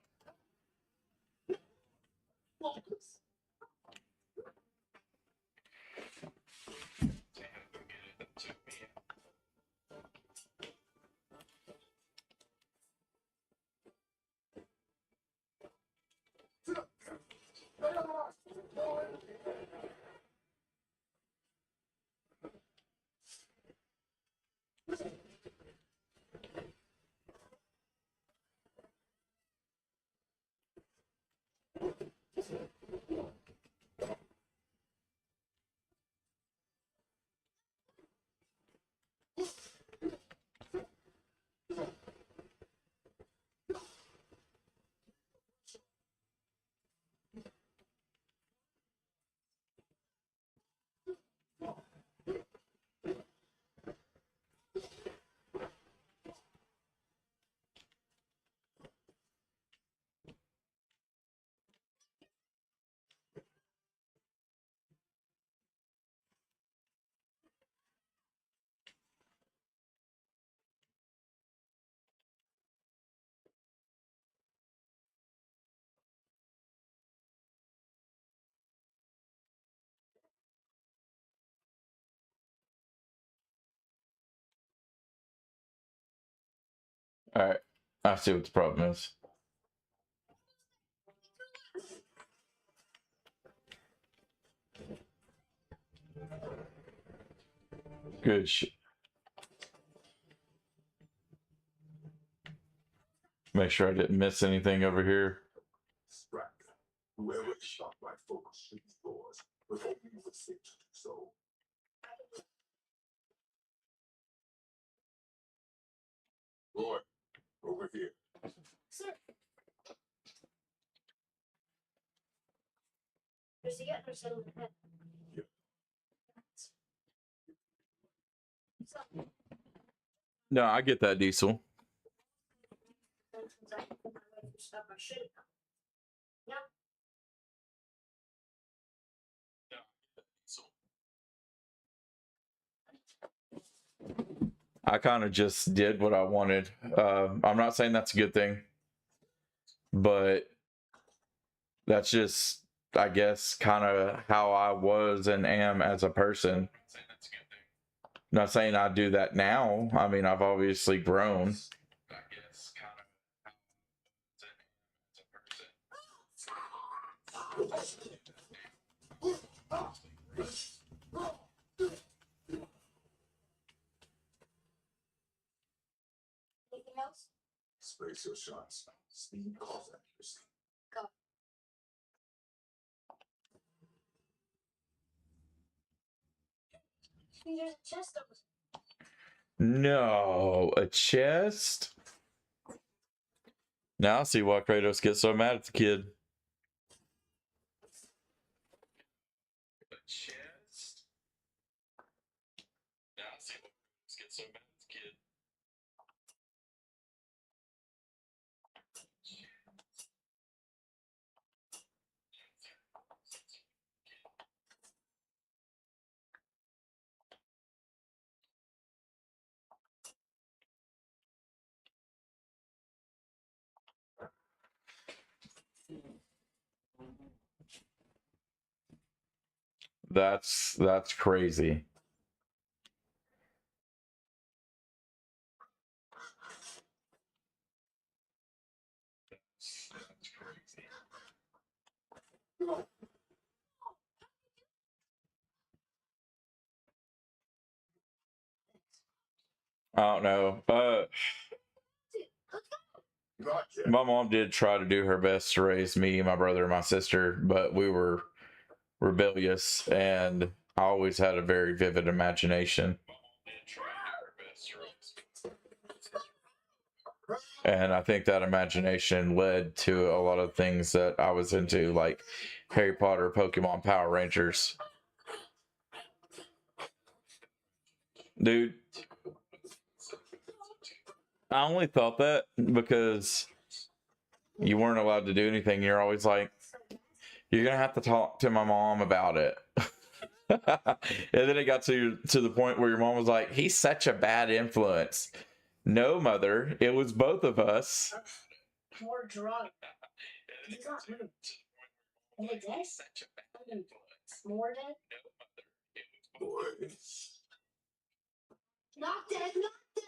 [SPEAKER 1] All right. I see what the problem is. Good shit. Make sure I didn't miss anything over here.
[SPEAKER 3] Strike. Whoever shot my focus should be yours, but only you would seem to do so. Roy, over here.
[SPEAKER 2] Sir. There's a yet settled ahead.
[SPEAKER 3] Yeah.
[SPEAKER 2] So,
[SPEAKER 1] No, I get that, Diesel.
[SPEAKER 2] since I put my way stuff I should have done. Yeah.
[SPEAKER 1] I kind of just did what I wanted. I'm not saying that's a good thing, but that's just, I guess, kind of how I was and am as a person. Not saying I do that now. I mean, I've obviously grown.
[SPEAKER 2] Anything else?
[SPEAKER 3] Space your shots. Speed calls accuracy.
[SPEAKER 2] Go. There's a chest over
[SPEAKER 1] No, a chest? Now I see why Kratos gets so mad at the kid. A chest? Now I see why Kratos gets so mad at the kid. That's crazy. That's crazy. I don't know. My mom did try to do her best to raise me, my brother, and my sister, but we were rebellious, and I always had a very vivid imagination. And I think that imagination led to a lot of things that I was into, like Harry Potter, Pokemon, Power Rangers. Dude, I only thought that because you weren't allowed to do anything. You're always like, you're gonna have to talk to my mom about it. And then it got to the point where your mom was like, he's such a bad influence. No, mother, it was both of us.
[SPEAKER 2] more drunk. He's not moved. And it's dead? More dead?
[SPEAKER 3] Boys.
[SPEAKER 2] Not dead, not dead.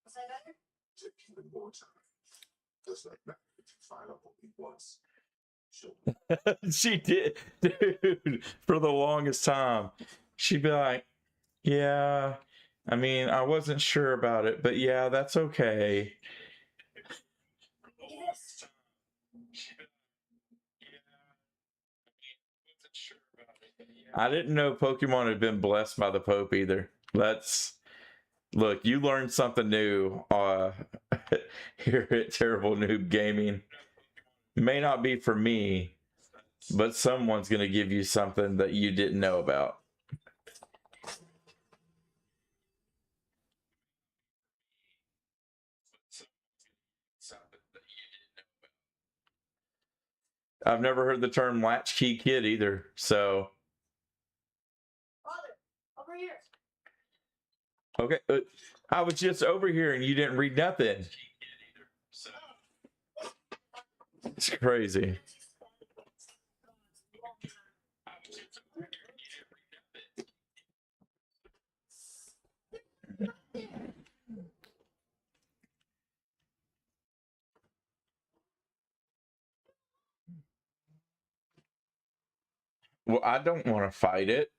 [SPEAKER 2] Was that better?
[SPEAKER 3] Take even more time. Does that matter if you find out only once? Sure.
[SPEAKER 1] She did, dude, for the longest time. She'd be like, yeah, I mean, I wasn't sure about it, but yeah, that's okay.
[SPEAKER 2] Yes.
[SPEAKER 1] I didn't know Pokemon had been blessed by the Pope either. Look, you learned something new here at Terrible Noob Gaming. May not be for me, but someone's going to give you something that you didn't know about. I've never heard the term latchkey kid either. So,
[SPEAKER 2] Father, over here.
[SPEAKER 1] okay. I was just over here and you didn't read nothing. It's crazy. Well, I don't want to fight it.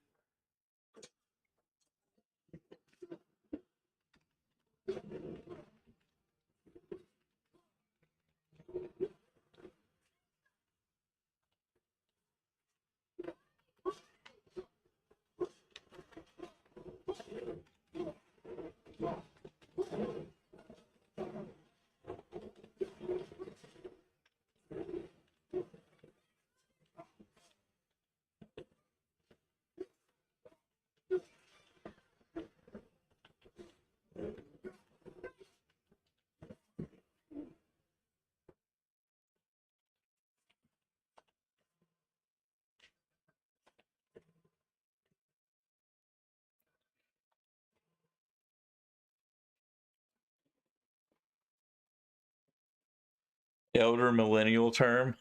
[SPEAKER 1] Elder millennial term.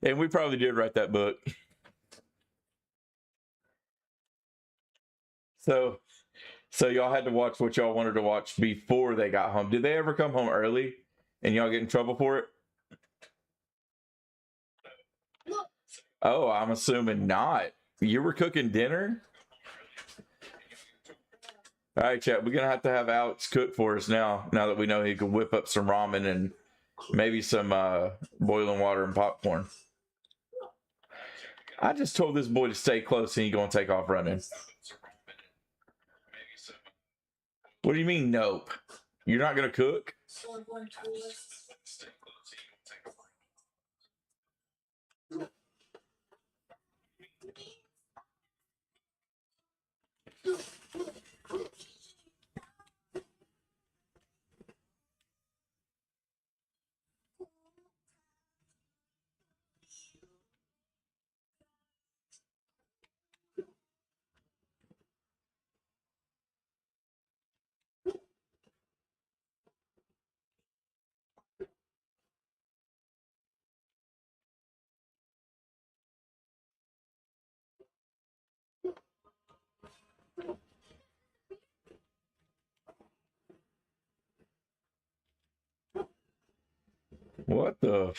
[SPEAKER 1] And we probably did write that book. So y'all had to watch what y'all wanted to watch before they got home. Did they ever come home early and y'all get in trouble for it?
[SPEAKER 2] Look.
[SPEAKER 1] Oh, I'm assuming not. You were cooking dinner? All right, chat. We're gonna have Alex cook for us now. Now that we know he can whip up some ramen and maybe some boiling water and popcorn. I just told this boy to stay close and he's gonna take off running. What do you mean, nope? You're not gonna cook? What the?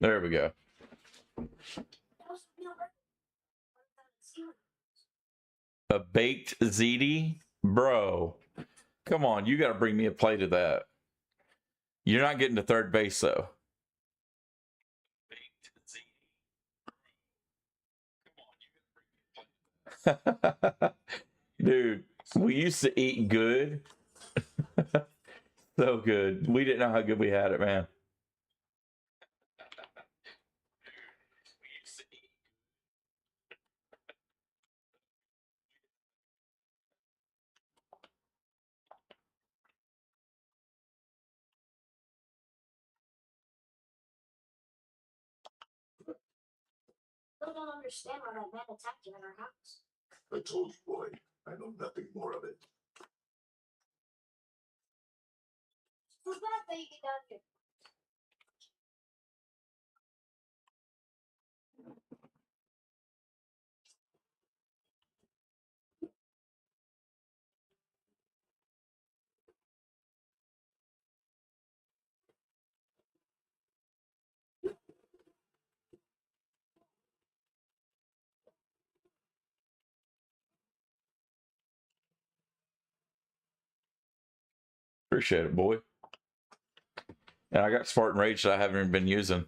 [SPEAKER 1] There we go. A baked ziti? Bro, come on. You got to bring me a plate of that. You're not getting to third base, though. Dude, we used to eat good. So good. We didn't know how good we had it, man.
[SPEAKER 2] I don't understand why that man attacked you in our house.
[SPEAKER 3] I told you, boy, I know nothing more of it.
[SPEAKER 2] Who's that you get down here?
[SPEAKER 1] Appreciate it, boy. And I got Spartan Rage that I haven't even been using.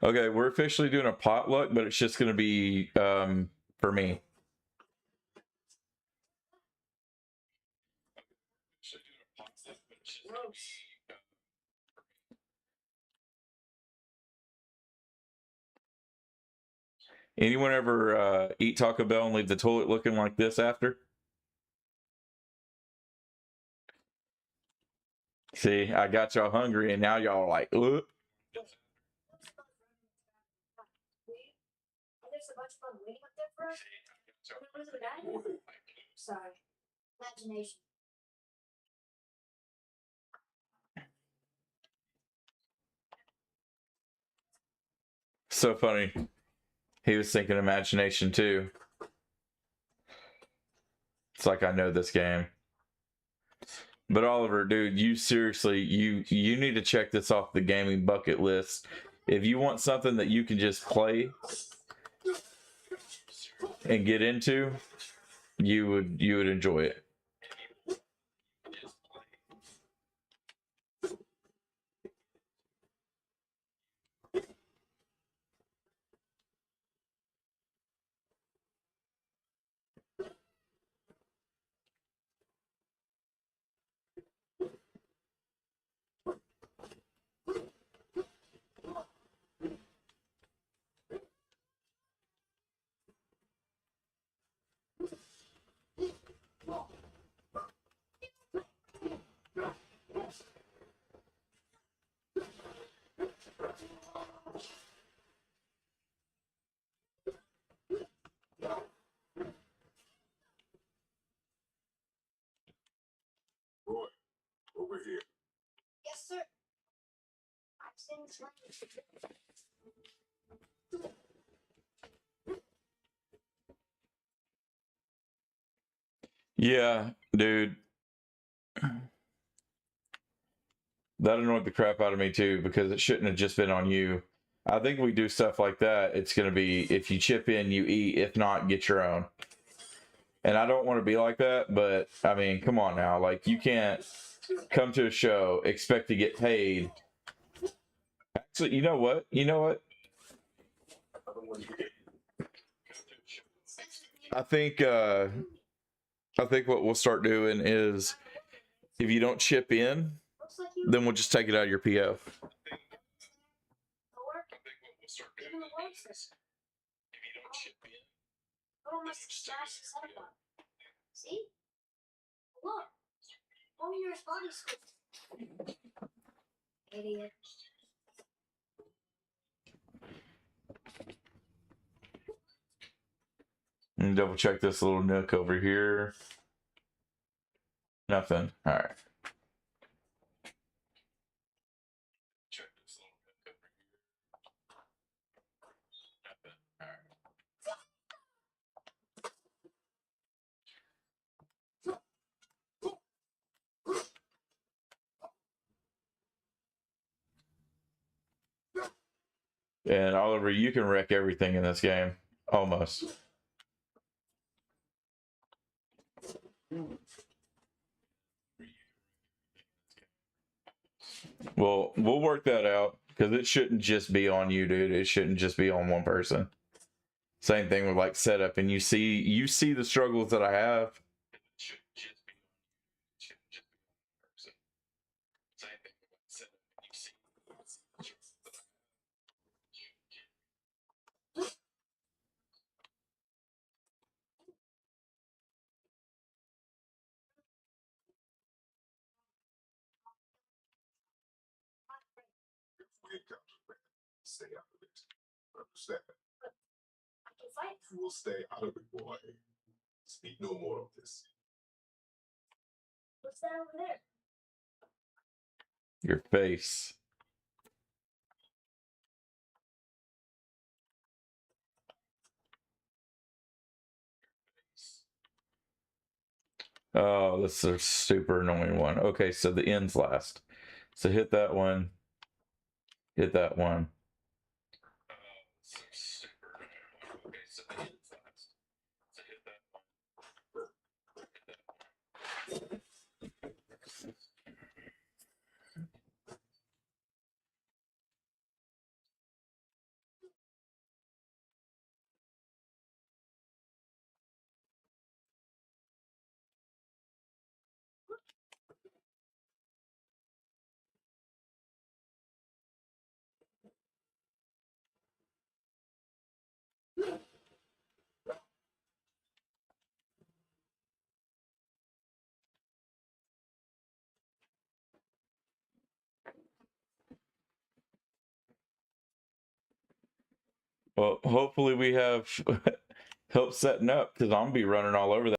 [SPEAKER 1] Okay, we're officially doing a potluck, but it's just going to be for me.
[SPEAKER 2] Gross.
[SPEAKER 1] Anyone ever eat Taco Bell and leave the toilet looking like this after? See, I got y'all hungry, and now y'all are like, ugh.
[SPEAKER 2] And there's a bunch of fun waiting up there for us. Was it bad? Sorry. Imagination.
[SPEAKER 1] So funny. He was thinking imagination too. It's like I know this game. But Oliver, dude, you seriously, you need to check this off the gaming bucket list. If you want something that you can just play and get into, you would enjoy it.
[SPEAKER 3] Roy, over here.
[SPEAKER 2] Yes, sir. I've seen this one.
[SPEAKER 1] Yeah, dude. That annoyed the crap out of me too, because it shouldn't have just been on you. I think we do stuff like that. It's going to be, if you chip in, you eat. If not, get your own. And I don't want to be like that, but I mean, come on now. Like, you can't come to a show, expect to get paid. Actually, you know what? I think what we'll start doing is, if you don't chip in,
[SPEAKER 2] Looks like you
[SPEAKER 1] then we'll just take it out of your PO.
[SPEAKER 2] work. Even the works. Oh, must smash his head up. See? Look. Only your body squeezed. Idiot.
[SPEAKER 1] And double check this little nook over here. Nothing. All right. Check this little nook over here. Nothing. All right. And Oliver, you can wreck everything in this game. Almost. Well, we'll work that out, because it shouldn't just be on you, dude. It shouldn't just be on one person. Same thing with like setup, and you see the struggles that I have. It shouldn't just be on you. It shouldn't just be on one person. Same thing with like setup, and you see the struggles that I have.
[SPEAKER 3] If we encounter threat, stay out of it. Understand?
[SPEAKER 2] I can fight.
[SPEAKER 3] You will stay out of it, boy. Speak no more of this.
[SPEAKER 2] What's that over there?
[SPEAKER 1] Your face. Oh, this is a super annoying one. Okay, so the ends last. So hit that one. Hit that one. Okay, so the ends last. So hit that one. Well, hopefully we have help setting up because I'm gonna be running all over that.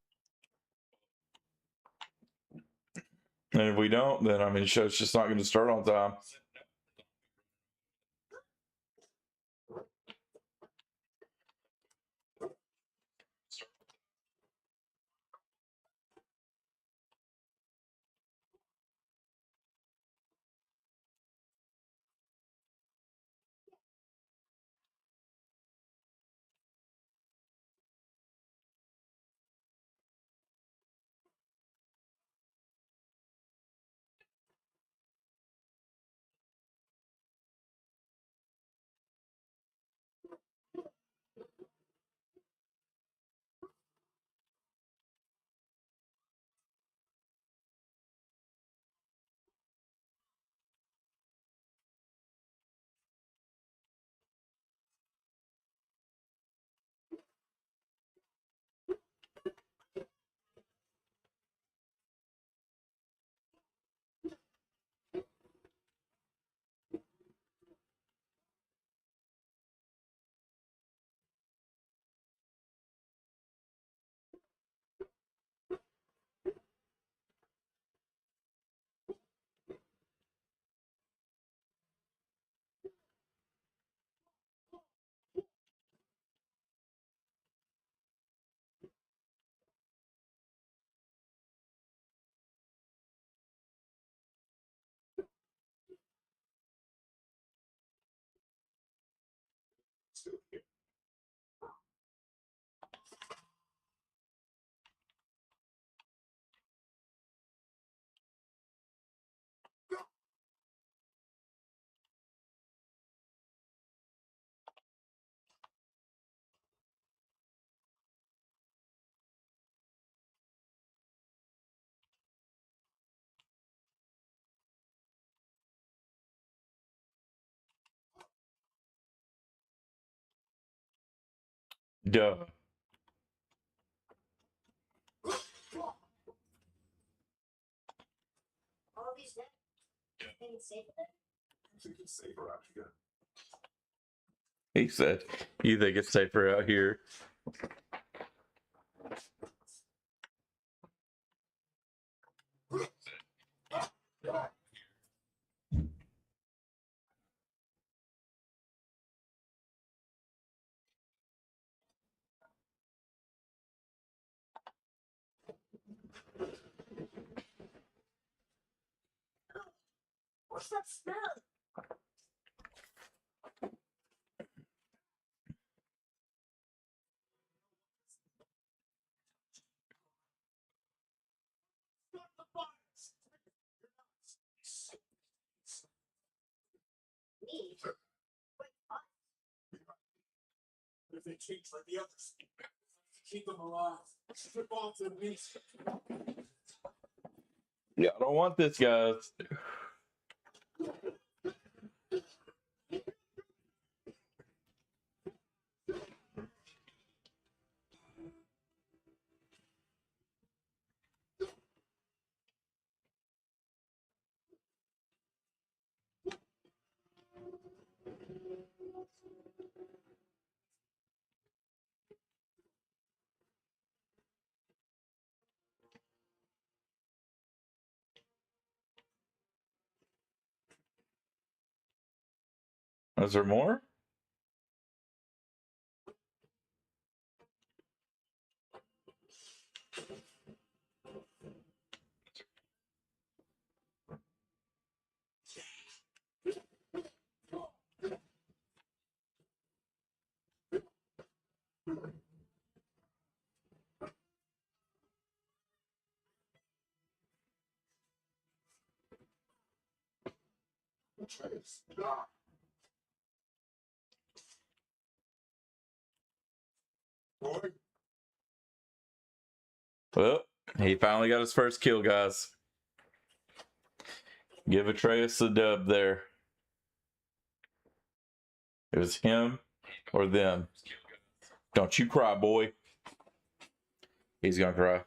[SPEAKER 1] And if we don't, then I mean, the show's just not going to start on time.
[SPEAKER 3] Still here.
[SPEAKER 1] Duh.
[SPEAKER 2] All these days. Think it's safe there?
[SPEAKER 3] I think it's safer out here.
[SPEAKER 1] He said, "You think it's safer out here?"
[SPEAKER 2] What's that smell? Me? Wait, what?
[SPEAKER 3] If they change like the others, keep them alive. Strip off the meat.
[SPEAKER 1] Yeah, I don't want this, guys. Is there more?
[SPEAKER 3] Trace. Boy,
[SPEAKER 1] Well, he finally got his first kill, guys. Give Atreus a dub there. It was him or them. Don't you cry, boy. He's gonna cry.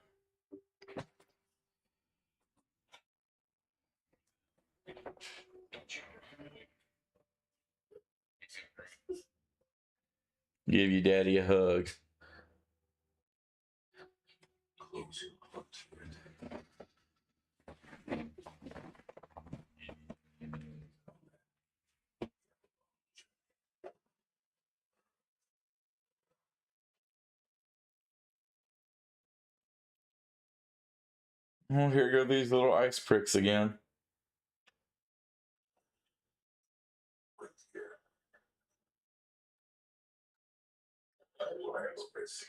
[SPEAKER 1] Give your daddy a hug.
[SPEAKER 3] Close your heart to it.
[SPEAKER 1] Oh, here go these little ice pricks again.
[SPEAKER 3] Right here. Right, space.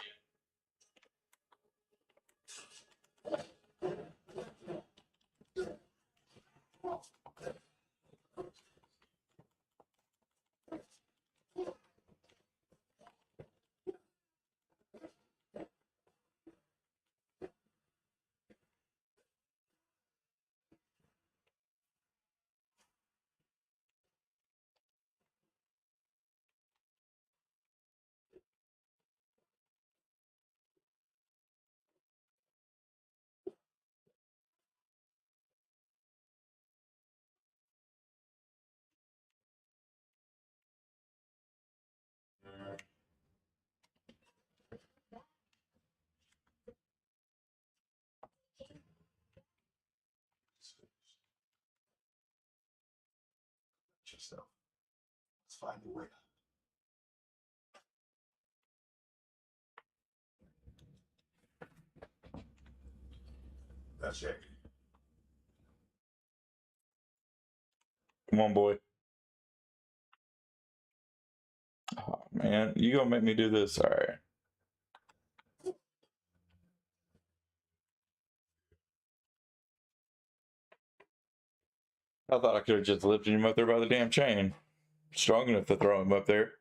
[SPEAKER 3] Yourself. Let's find a way. That's it.
[SPEAKER 1] Come on, boy. Oh, man, you gonna make me do this? All right. I thought I could have just lifted him up there by the damn chain. Strong enough to throw him up there.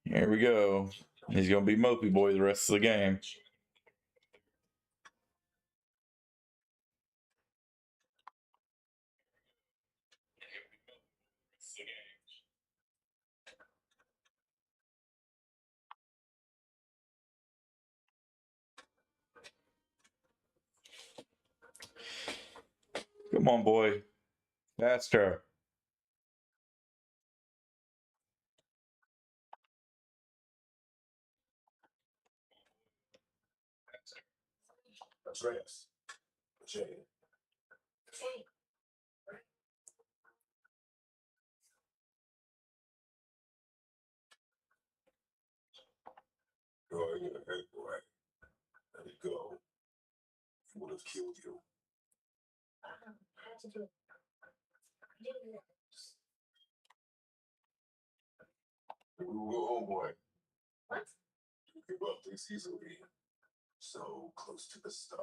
[SPEAKER 1] Here we go. He's gonna be mopey boy the rest of the game. Come on, boy. Faster.
[SPEAKER 3] That's right. Jay.
[SPEAKER 2] Hey,
[SPEAKER 3] Go ahead, boy. Let it go. It would have killed you.
[SPEAKER 2] I had to do it. I didn't know.
[SPEAKER 3] We will go home, boy.
[SPEAKER 2] What?
[SPEAKER 3] You give up this easily. So close to the start.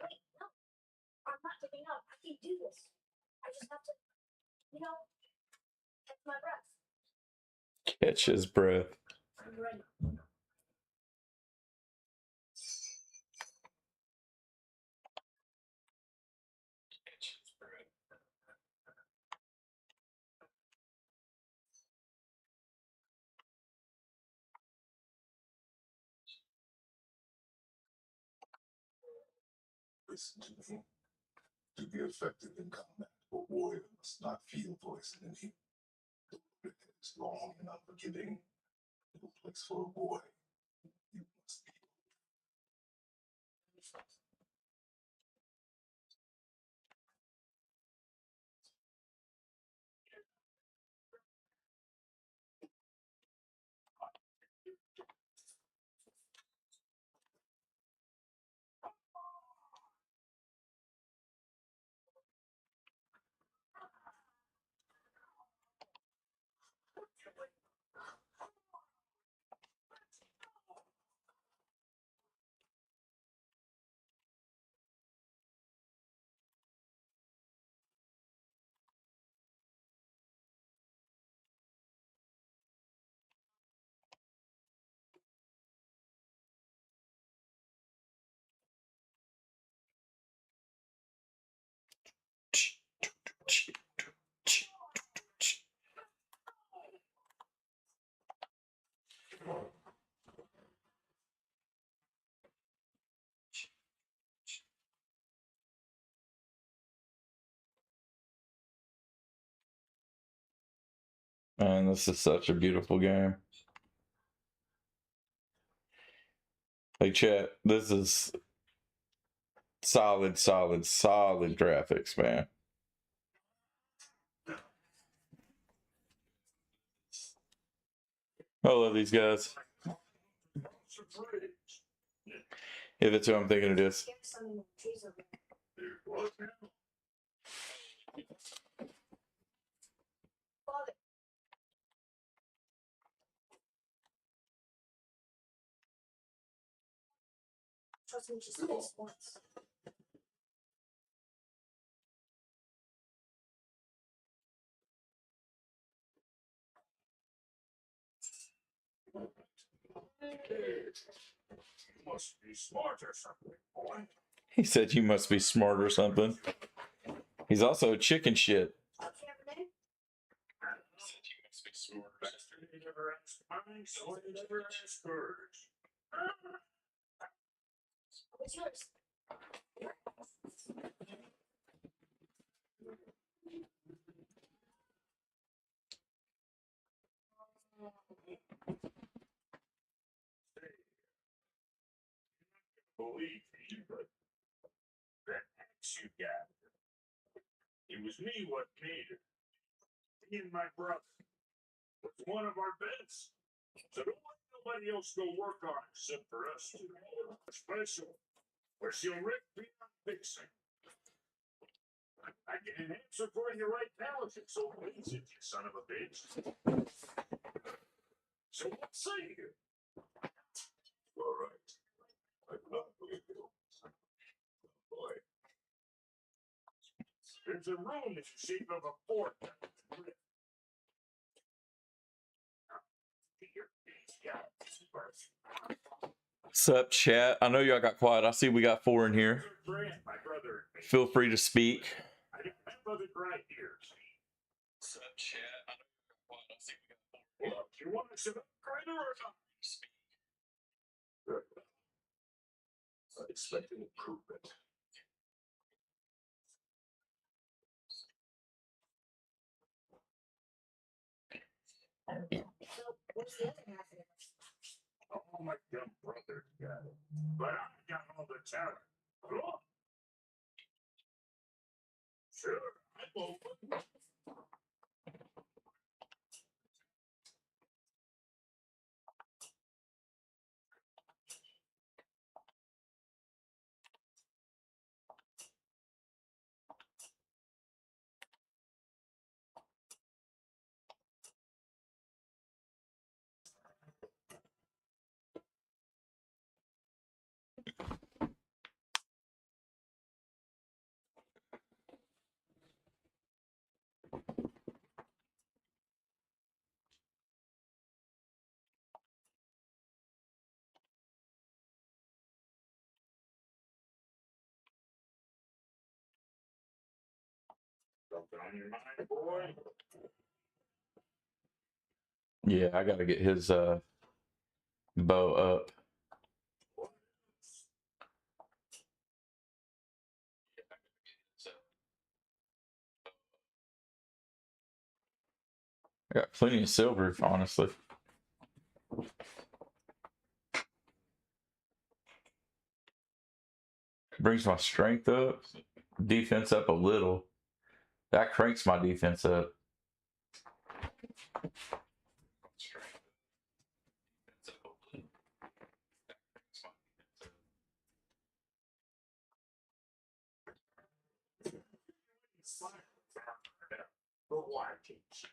[SPEAKER 2] Wait, no. I'm not giving up. I can do this. I just have to, catch my breath.
[SPEAKER 1] Catch his breath.
[SPEAKER 2] I'm ready.
[SPEAKER 3] Listen to me. To be effective in combat, a warrior must not feel poison in him. The road is long and unforgiving. No place for a boy. You must be.
[SPEAKER 1] And this is such a beautiful game. Hey, chat, this is solid graphics, man. I love these guys. If it's who I'm thinking it is.
[SPEAKER 2] Get some in the trees over there. Father. Trust me, just this once.
[SPEAKER 3] You must be smart or something, boy.
[SPEAKER 1] He said you must be smart or something. He's also a chicken shit.
[SPEAKER 2] What's your name?
[SPEAKER 3] Said you must be smart. Bastard, he never asked mine, so he never asked hers.
[SPEAKER 2] What's yours?
[SPEAKER 3] Believe me, but that axe you got, it was me what made it. Me and my brother. It's one of our beds. So don't let nobody else go work on it except for us two. Special. Where she'll rip me on fixing. I can answer for you right now if it's so easy, you son of a bitch. So what say you? All right. I'm not believe you. Boy. There's a room in the shape of a fort.
[SPEAKER 1] Sup, chat? I know y'all got quiet. I see we got 4 in here.
[SPEAKER 3] My brother.
[SPEAKER 1] Feel free to speak.
[SPEAKER 3] I didn't have other right here.
[SPEAKER 1] Sup, chat? I know y'all got quiet. I see we got 4 in
[SPEAKER 3] Well, you want to sit up further or not? Good. I expect an improvement.
[SPEAKER 2] So, what's the other half of it?
[SPEAKER 3] Oh, my dumb brother got it. But I got all the talent. Cool. Sure, I'm open. Something on your mind, boy?
[SPEAKER 1] Yeah, I gotta get his bow up. I got plenty of silver, honestly. Brings my strength up, defense up a little. That cranks my defense up.
[SPEAKER 3] But why teach?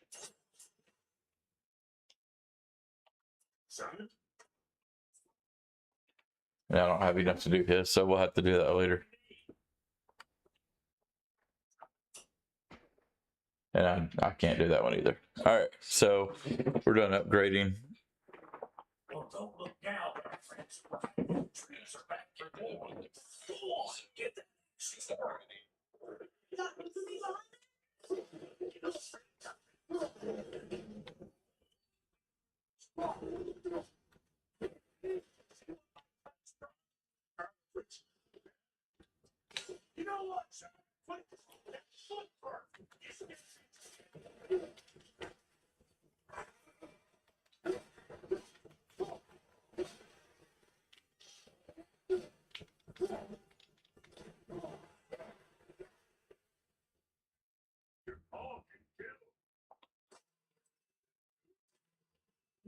[SPEAKER 3] Son?
[SPEAKER 1] And I don't have enough to do his, so we'll have to do that later. And I can't do that one either. All right, so we're done upgrading.
[SPEAKER 3] Well, don't look now, my friends. Trees are back to normal. Go on, get that.
[SPEAKER 2] Got me to me behind
[SPEAKER 3] You know what, son? Put that foot first.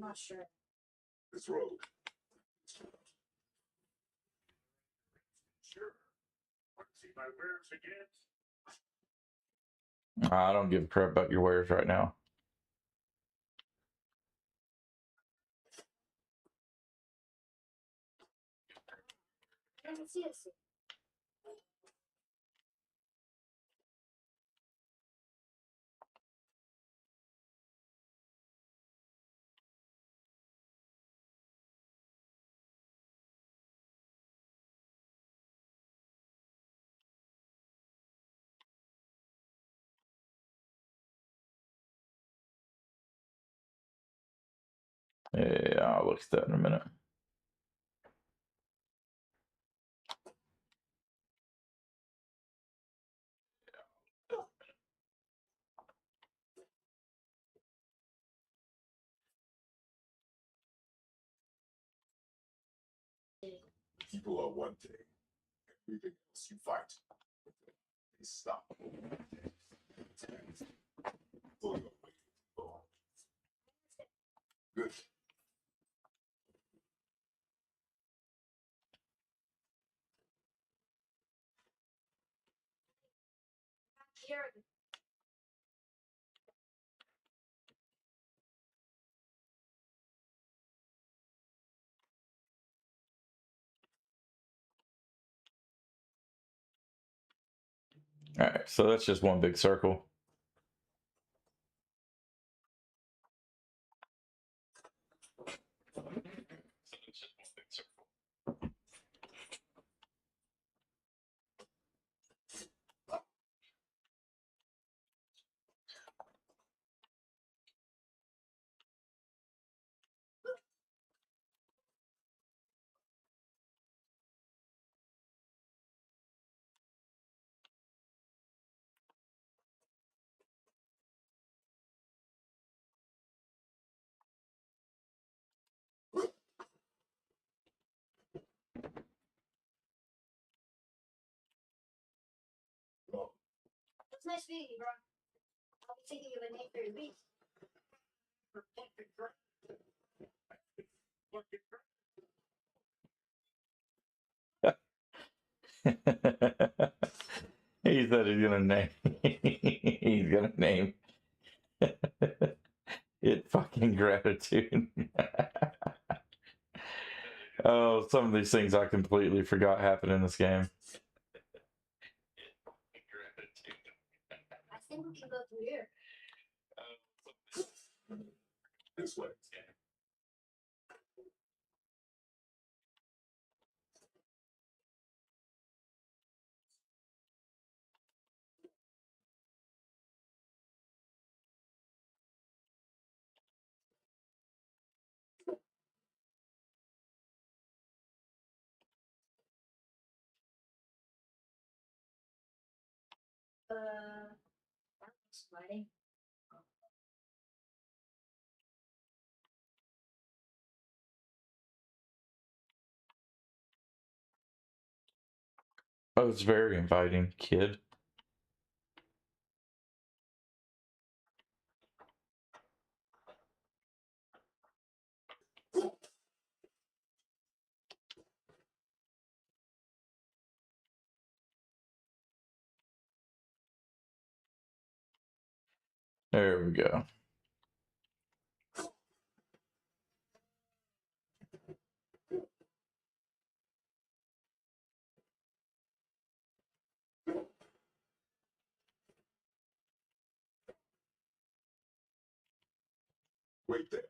[SPEAKER 2] not sure.
[SPEAKER 3] This road. Sure. Want to see my wares again?
[SPEAKER 1] I don't give a crap about your wares right now.
[SPEAKER 2] I didn't see it.
[SPEAKER 1] Yeah, I'll look at that in a minute.
[SPEAKER 3] People are one thing. Everything else you fight. They stop. Pulling away. Oh. Good.
[SPEAKER 2] Here.
[SPEAKER 1] All right, so that's just one big circle.
[SPEAKER 3] Oh,
[SPEAKER 2] It's nice meeting you, bro. I'll be thinking of a name for your beast.
[SPEAKER 3] for fucking crap. Fucking crap.
[SPEAKER 1] He said he's gonna name. He's gonna name it fucking gratitude. Oh, some of these things I completely forgot happened in this game.
[SPEAKER 2] I think we can go through here.
[SPEAKER 3] This way.
[SPEAKER 2] That was sliding.
[SPEAKER 1] Oh, it's very inviting, kid. There we go.
[SPEAKER 3] Wait there.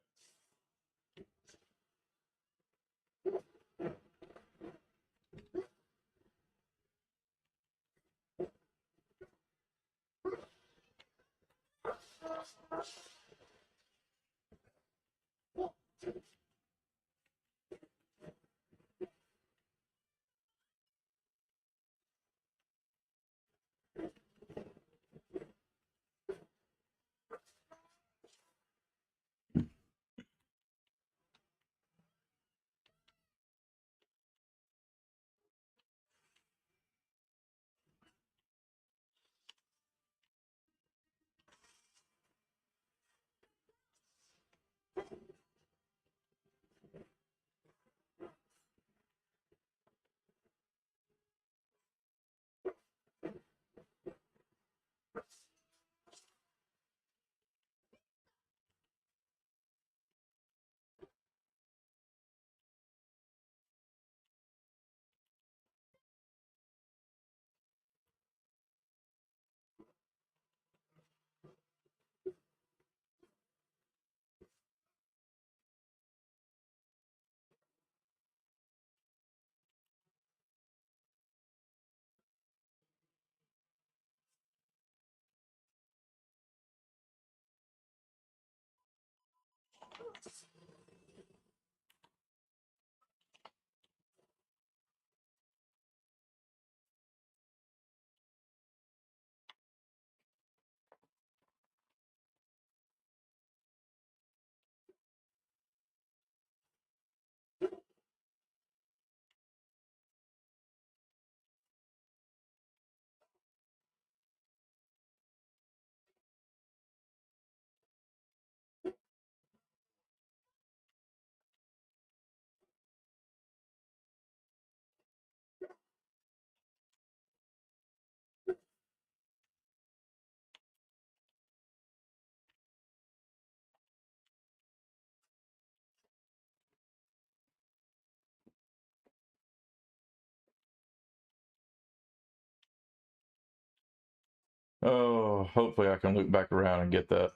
[SPEAKER 1] Oh, hopefully I can loop back around and get that.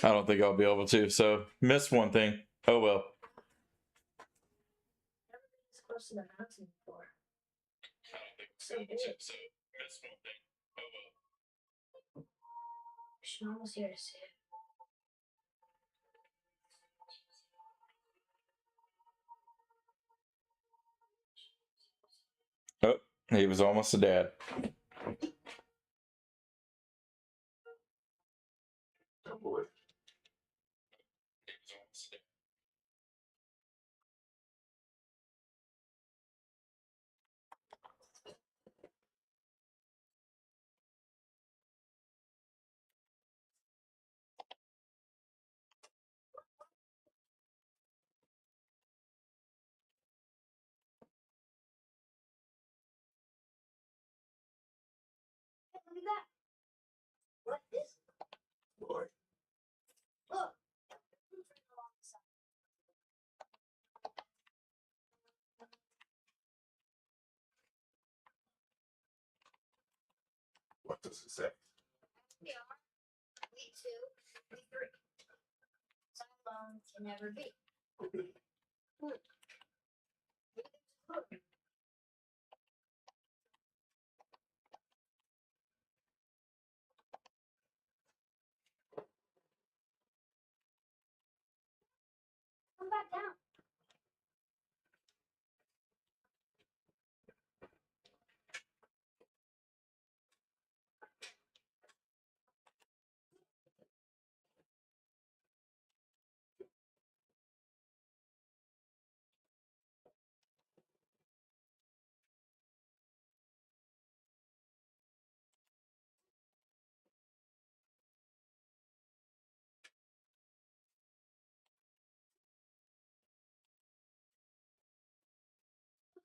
[SPEAKER 1] I don't think I'll be able to. So missed one thing. Oh well.
[SPEAKER 2] Never been this close to the mountain before. So big. She's almost here to see it.
[SPEAKER 1] Oh, he was almost a dad.
[SPEAKER 3] Oh boy.
[SPEAKER 2] Hey, look at that. What is it?
[SPEAKER 3] Boy.
[SPEAKER 2] Look. Who's right along the side?
[SPEAKER 3] What does it say?
[SPEAKER 2] We are. We two. We three. So alone can never be. Come back down.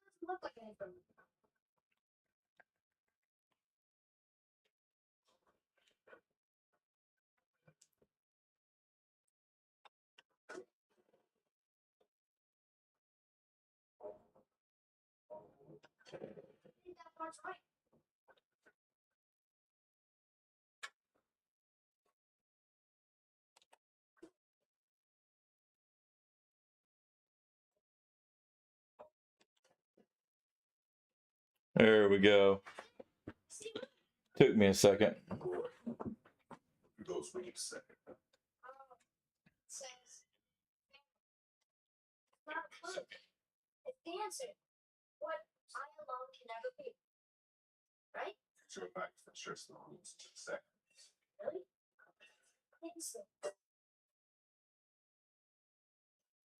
[SPEAKER 2] It doesn't look like anything. I think that part's right.
[SPEAKER 1] There we go.
[SPEAKER 2] See,
[SPEAKER 1] Took me a second.
[SPEAKER 3] Boy. Those when you say.
[SPEAKER 2] it says it's not a clue. It's the answer. What I alone can never be. Right?
[SPEAKER 3] Future back for sure. So it's just a second.
[SPEAKER 2] Really? I think so.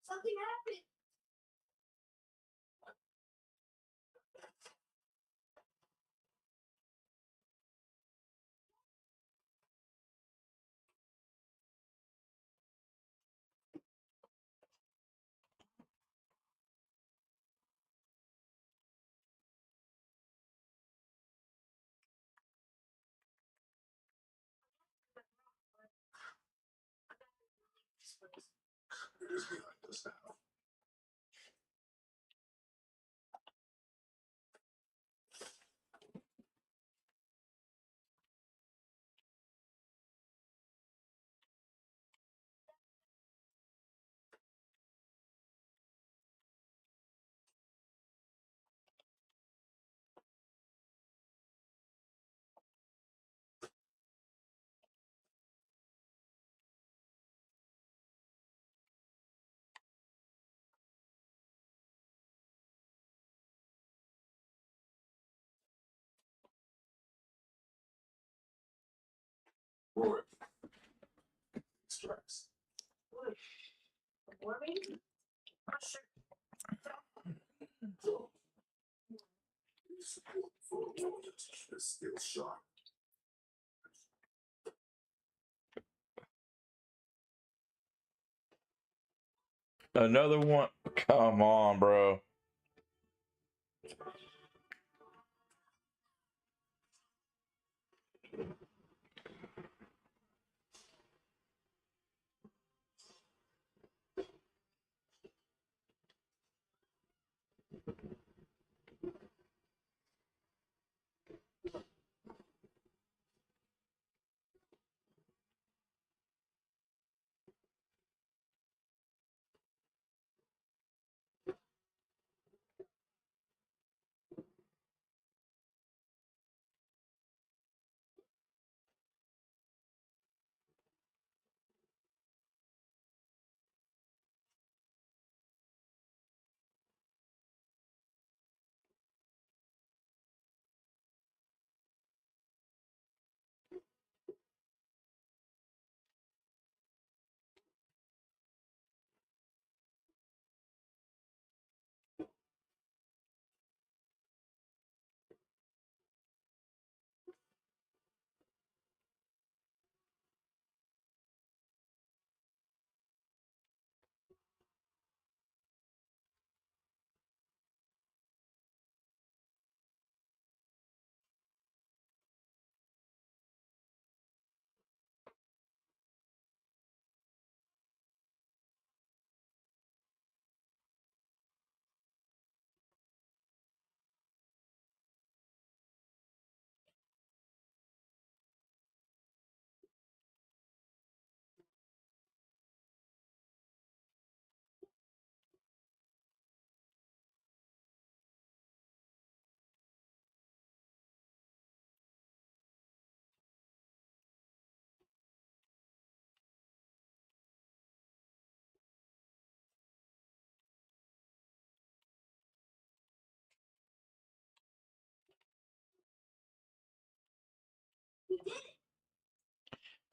[SPEAKER 2] Something happened.
[SPEAKER 3] It is behind us now. Boy. Strikes.
[SPEAKER 2] Warming? Not sure.
[SPEAKER 3] So. Support for a warrior is still sharp.
[SPEAKER 1] Another one. Come on, bro.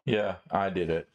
[SPEAKER 1] Yeah, I did it.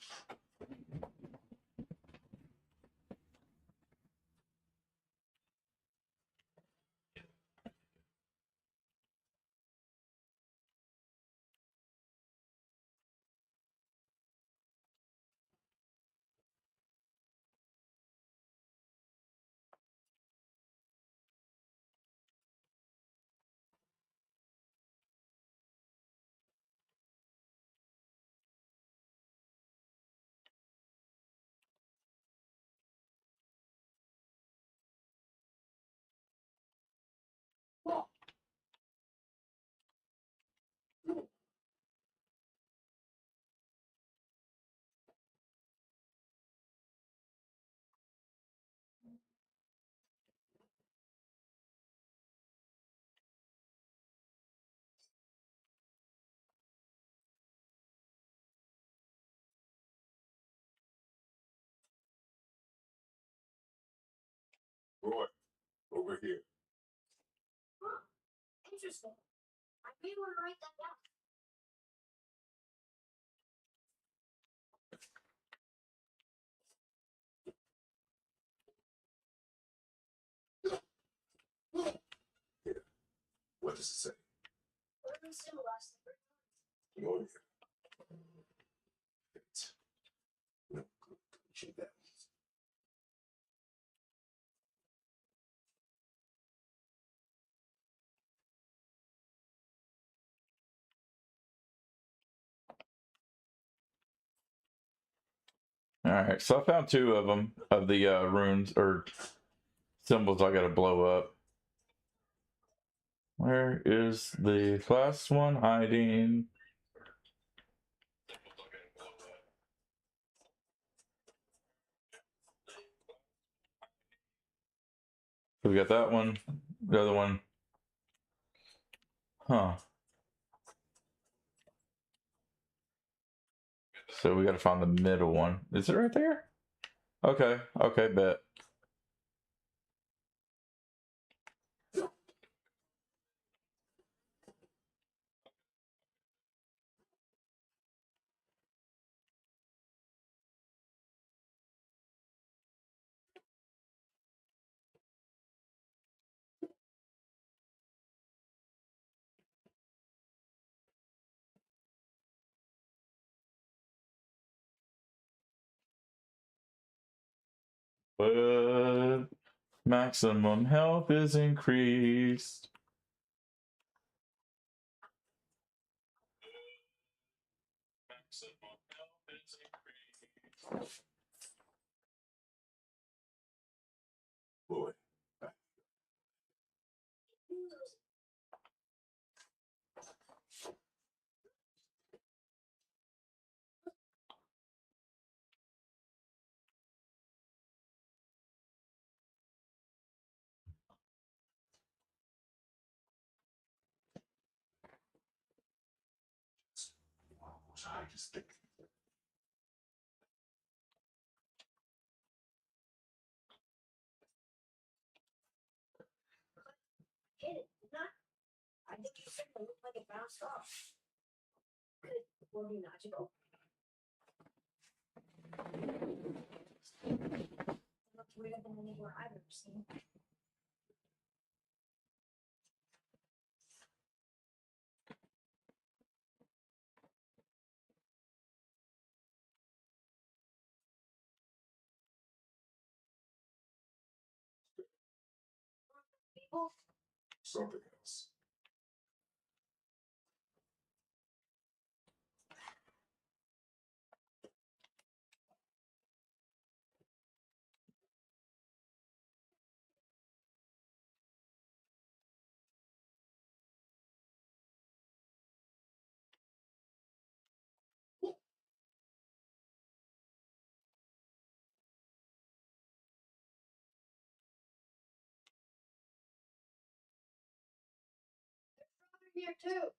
[SPEAKER 3] Roy, over here.
[SPEAKER 2] Huh. Interesting. I may want to write that down.
[SPEAKER 3] What does it say?
[SPEAKER 2] Urban symbolize the birth.
[SPEAKER 3] Go here. No, check that.
[SPEAKER 1] All right, so I found two of them of the runes or symbols I got to blow up. Where is the last one hiding? So we got that one, the other one. Huh. So we got to find the middle one. Is it right there? Okay, okay, bet. But maximum health is increased. Maximum health is increased.
[SPEAKER 3] Boy. I just think.
[SPEAKER 2] Hit it, not. I think you said it looked like it bounced off. Could it be magical? It looks weirder than anywhere I've ever seen. People,
[SPEAKER 3] Something else.
[SPEAKER 2] over here too.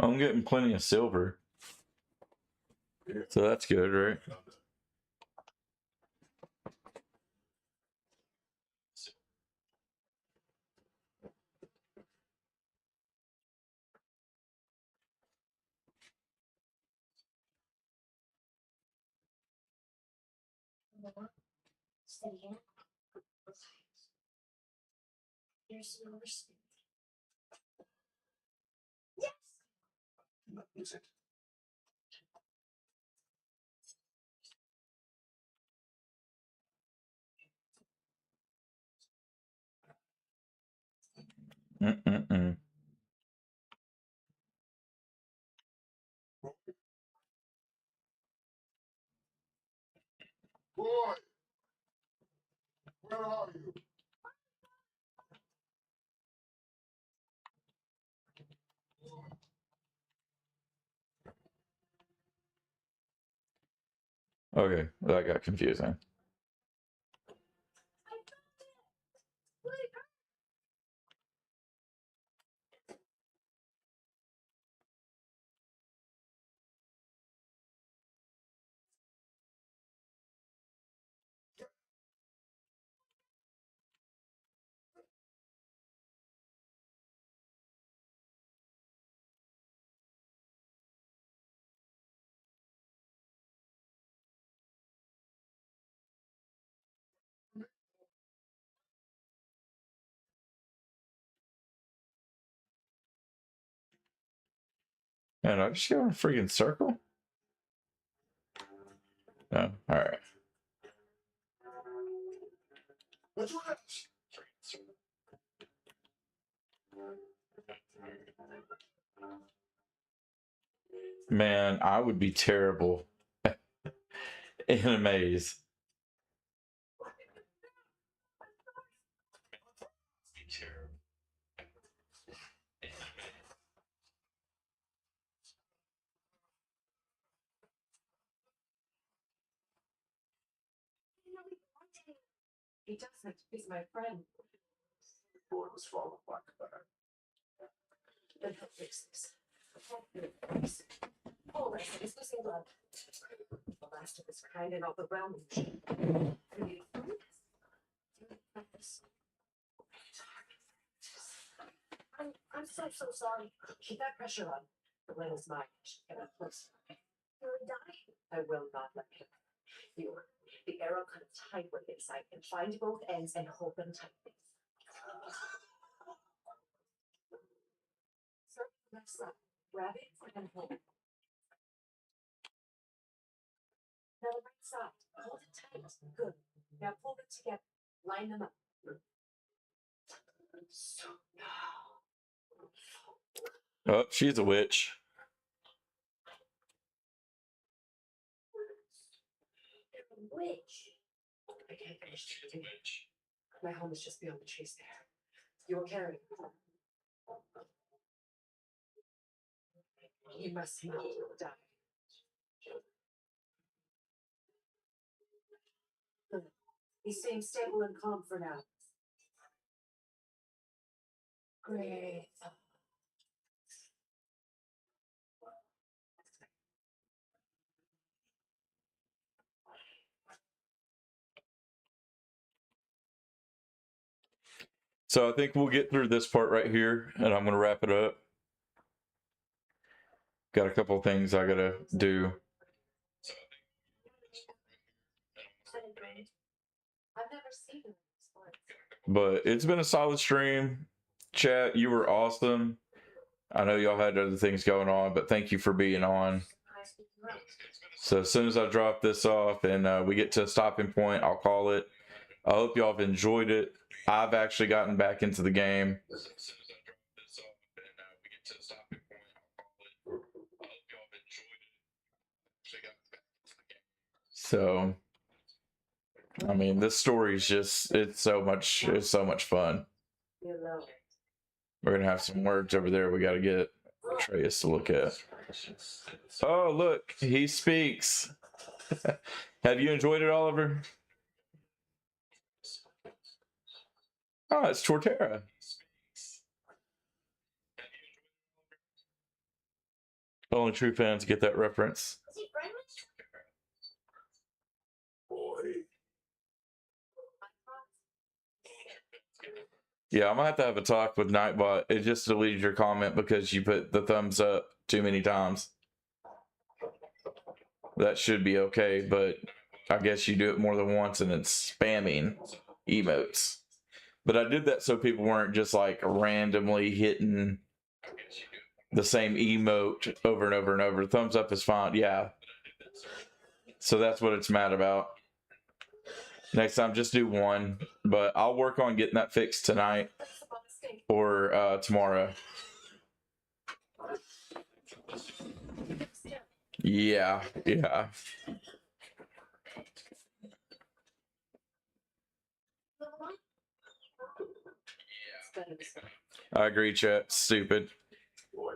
[SPEAKER 1] I'm getting plenty of silver, so that's good, right?
[SPEAKER 2] More. Steady hand. Here's your receipt. Yes.
[SPEAKER 3] Use it.
[SPEAKER 1] Mm-mm-mm.
[SPEAKER 3] Boy, where are you?
[SPEAKER 1] Okay, that got confusing. And I just go in a freaking circle? No. All right.
[SPEAKER 3] What's that?
[SPEAKER 1] Man, I would be terrible in a maze.
[SPEAKER 4] He doesn't. He's my friend.
[SPEAKER 3] Boy was falling like that.
[SPEAKER 4] Then he'll fix this. Oh, listen, it's losing blood. The last of its kind in all the realm.
[SPEAKER 2] I'm so sorry.
[SPEAKER 4] Keep that pressure on. The will is mine. Get up close.
[SPEAKER 2] You're dying.
[SPEAKER 4] I will not let him. You, the arrow cut tightly inside and find both ends and hold them tightly. Circle left side. Grab it and hold it. Now the right side. Hold it tight. Good. Now pull them together. Line them up. So now.
[SPEAKER 1] Oh, she's a witch.
[SPEAKER 2] Which?
[SPEAKER 4] I can't finish the day. My home is just beyond the trees there. You will carry. You must not die. He seems stable and calm for now. Great.
[SPEAKER 1] So I think we'll get through this part right here, and I'm gonna wrap it up. Got a couple of things I gotta do.
[SPEAKER 4] I've never seen him before.
[SPEAKER 1] But it's been a solid stream. Chat, you were awesome. I know y'all had other things going on, but thank you for being on. So as soon as I drop this off and we get to a stopping point, I'll call it. I hope y'all have enjoyed it. I've actually gotten back into the game. So, I mean, this story is just—it's so much fun.
[SPEAKER 4] You know.
[SPEAKER 1] We're gonna have some words over there we got to get Atreus to look at. Oh, look, he speaks. Have you enjoyed it, Oliver? Oh, it's Torterra. Only true fans get that reference.
[SPEAKER 2] Is he friendly?
[SPEAKER 3] Boy.
[SPEAKER 1] Yeah, I'm gonna have to have a talk with Nightbot. It just deleted your comment because you put the thumbs up too many times. That should be okay, but I guess you do it more than once and it's spamming emotes. But I did that so people weren't just like randomly hitting the same emote over and over and over. Thumbs up is fine, yeah. So that's what it's mad about. Next time, just do one. But I'll work on getting that fixed tonight or tomorrow. Yeah, yeah. I agree, chat. Stupid.
[SPEAKER 3] Boy.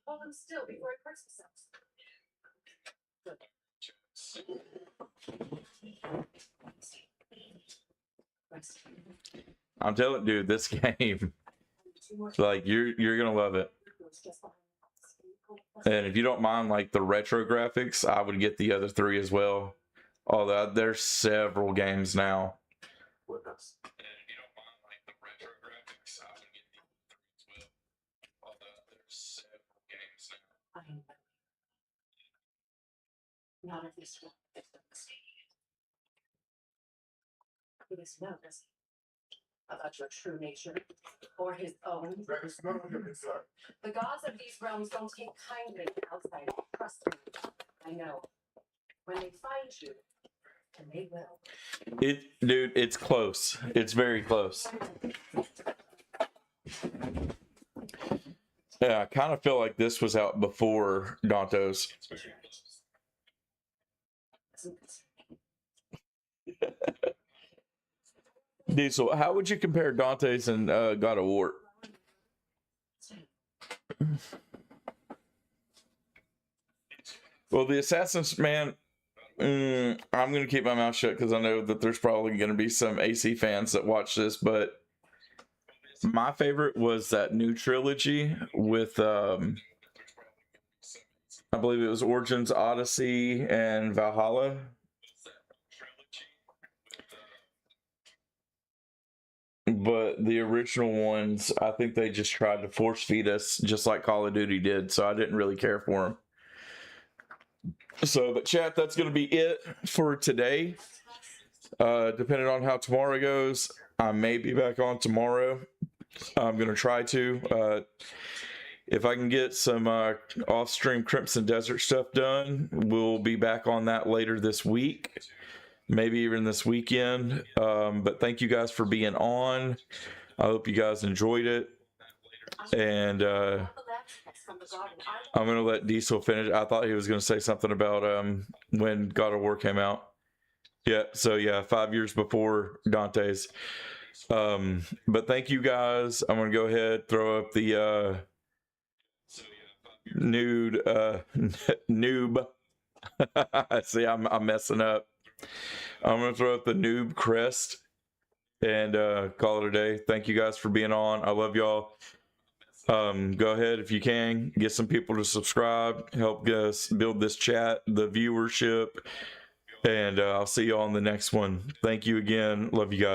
[SPEAKER 4] Hold him still before he hurts himself.
[SPEAKER 1] I'm telling, dude, this game, like you're gonna love it. And if you don't mind like the retro graphics, I would get the other three as well. Although there's several games now.
[SPEAKER 3] With us.
[SPEAKER 4] Not if this one. He doesn't know, does he? About your true nature or his own.
[SPEAKER 3] There is none of your concern.
[SPEAKER 4] The gods of these realms don't take kindly to outsiders. Trust me. I know. When they find you, and they will.
[SPEAKER 1] Dude, it's close. It's very close. Yeah, I kind of feel like this was out before Dantos. Diesel, how would you compare Dante's and God of War? Well, the Assassins, man, I'm going to keep my mouth shut because I know that there's probably going to be some AC fans that watch this, but my favorite was that new trilogy with, I believe it was Origins, Odyssey, and Valhalla. But the original ones, I think they just tried to force feed us just like Call of Duty did, so I didn't really care for them. So, but chat, that's going to be it for today. Depending on how tomorrow goes, I may be back on tomorrow. I'm going to try to. If I can get some off-stream Crimson Desert stuff done, we'll be back on that later this week. Maybe even this weekend. But thank you guys for being on. I hope you guys enjoyed it. And I'm going to let Diesel finish. I thought he was going to say something about when God of War came out. Yeah, so yeah, 5 years before Dante's. But thank you guys. I'm going to go ahead, throw up the noob. See, I'm messing up. I'm going to throw up the noob crest and call it a day. Thank you guys for being on. I love y'all. Go ahead if you can get some people to subscribe, help us build this chat, the viewership, and I'll see you all on the next one. Thank you again. Love you guys.